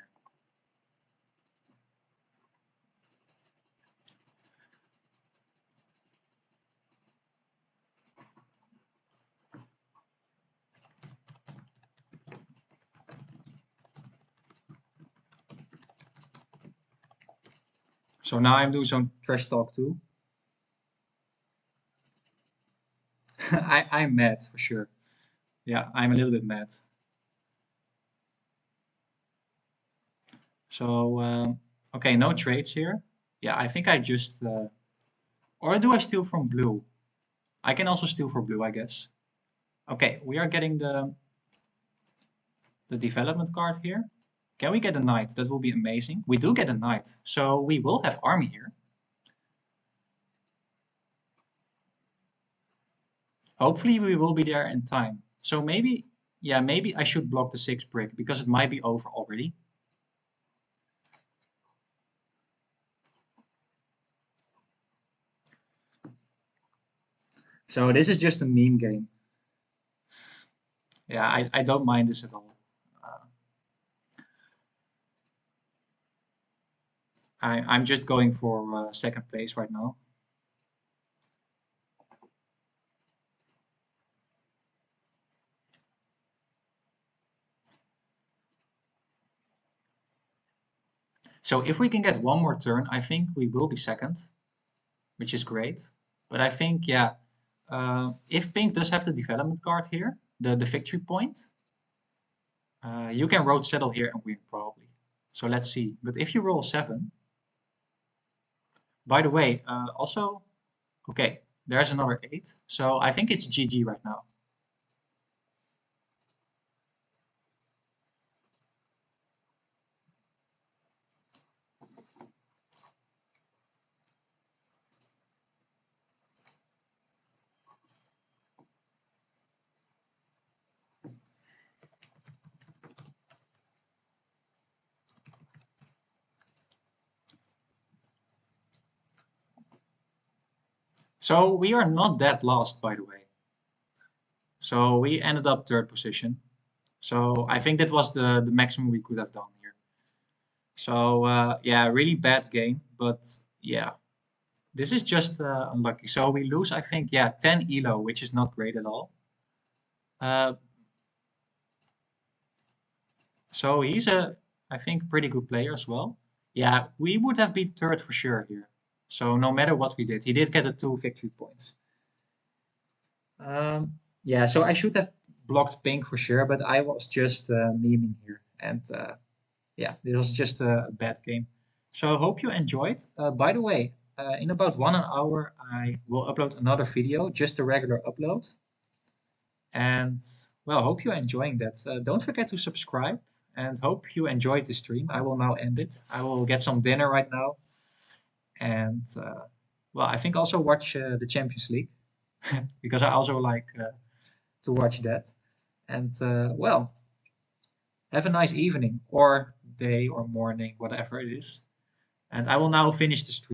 So now I'm doing some trash talk too. I'm mad for sure. Yeah, I'm a little bit mad. So, okay, no trades here. Yeah, I think I just, or do I steal from blue? I can also steal for blue, I guess. Okay, we are getting the development card here. Can we get a knight? That will be amazing. We do get a knight, so we will have army here. Hopefully we will be there in time. So maybe, yeah, maybe I should block the 6 brick because it might be over already. So this is just a meme game. Yeah, I don't mind this at all. Uh, I'm just going for second place right now. So if we can get one more turn, I think we will be second, which is great. But I think, yeah, if Pink does have the development card here, the victory point, you can road settle here and win probably. So let's see. But if you roll 7, by the way, also, okay, there's another 8. So I think it's GG right now. So we are not that lost, by the way. So we ended up third position. So I think that was the maximum we could have done here. So yeah, really bad game, but yeah, this is just unlucky. So we lose, I think, yeah, 10 elo, which is not great at all. Uh, so he's a, I think, pretty good player as well. Yeah, we would have been third for sure here. So no matter what we did, he did get the 2 victory points. Yeah, so I should have blocked pink for sure, but I was just memeing here. And yeah, this was just a bad game. So I hope you enjoyed. By the way, in about 1 hour, I will upload another video, just a regular upload. And well, hope you're enjoying that. Don't forget to subscribe and hope you enjoyed the stream. I will now end it. I will get some dinner right now. And well, I think also watch the Champions League because I also like to watch that. And well, have a nice evening or day or morning, whatever it is. And I will now finish the stream.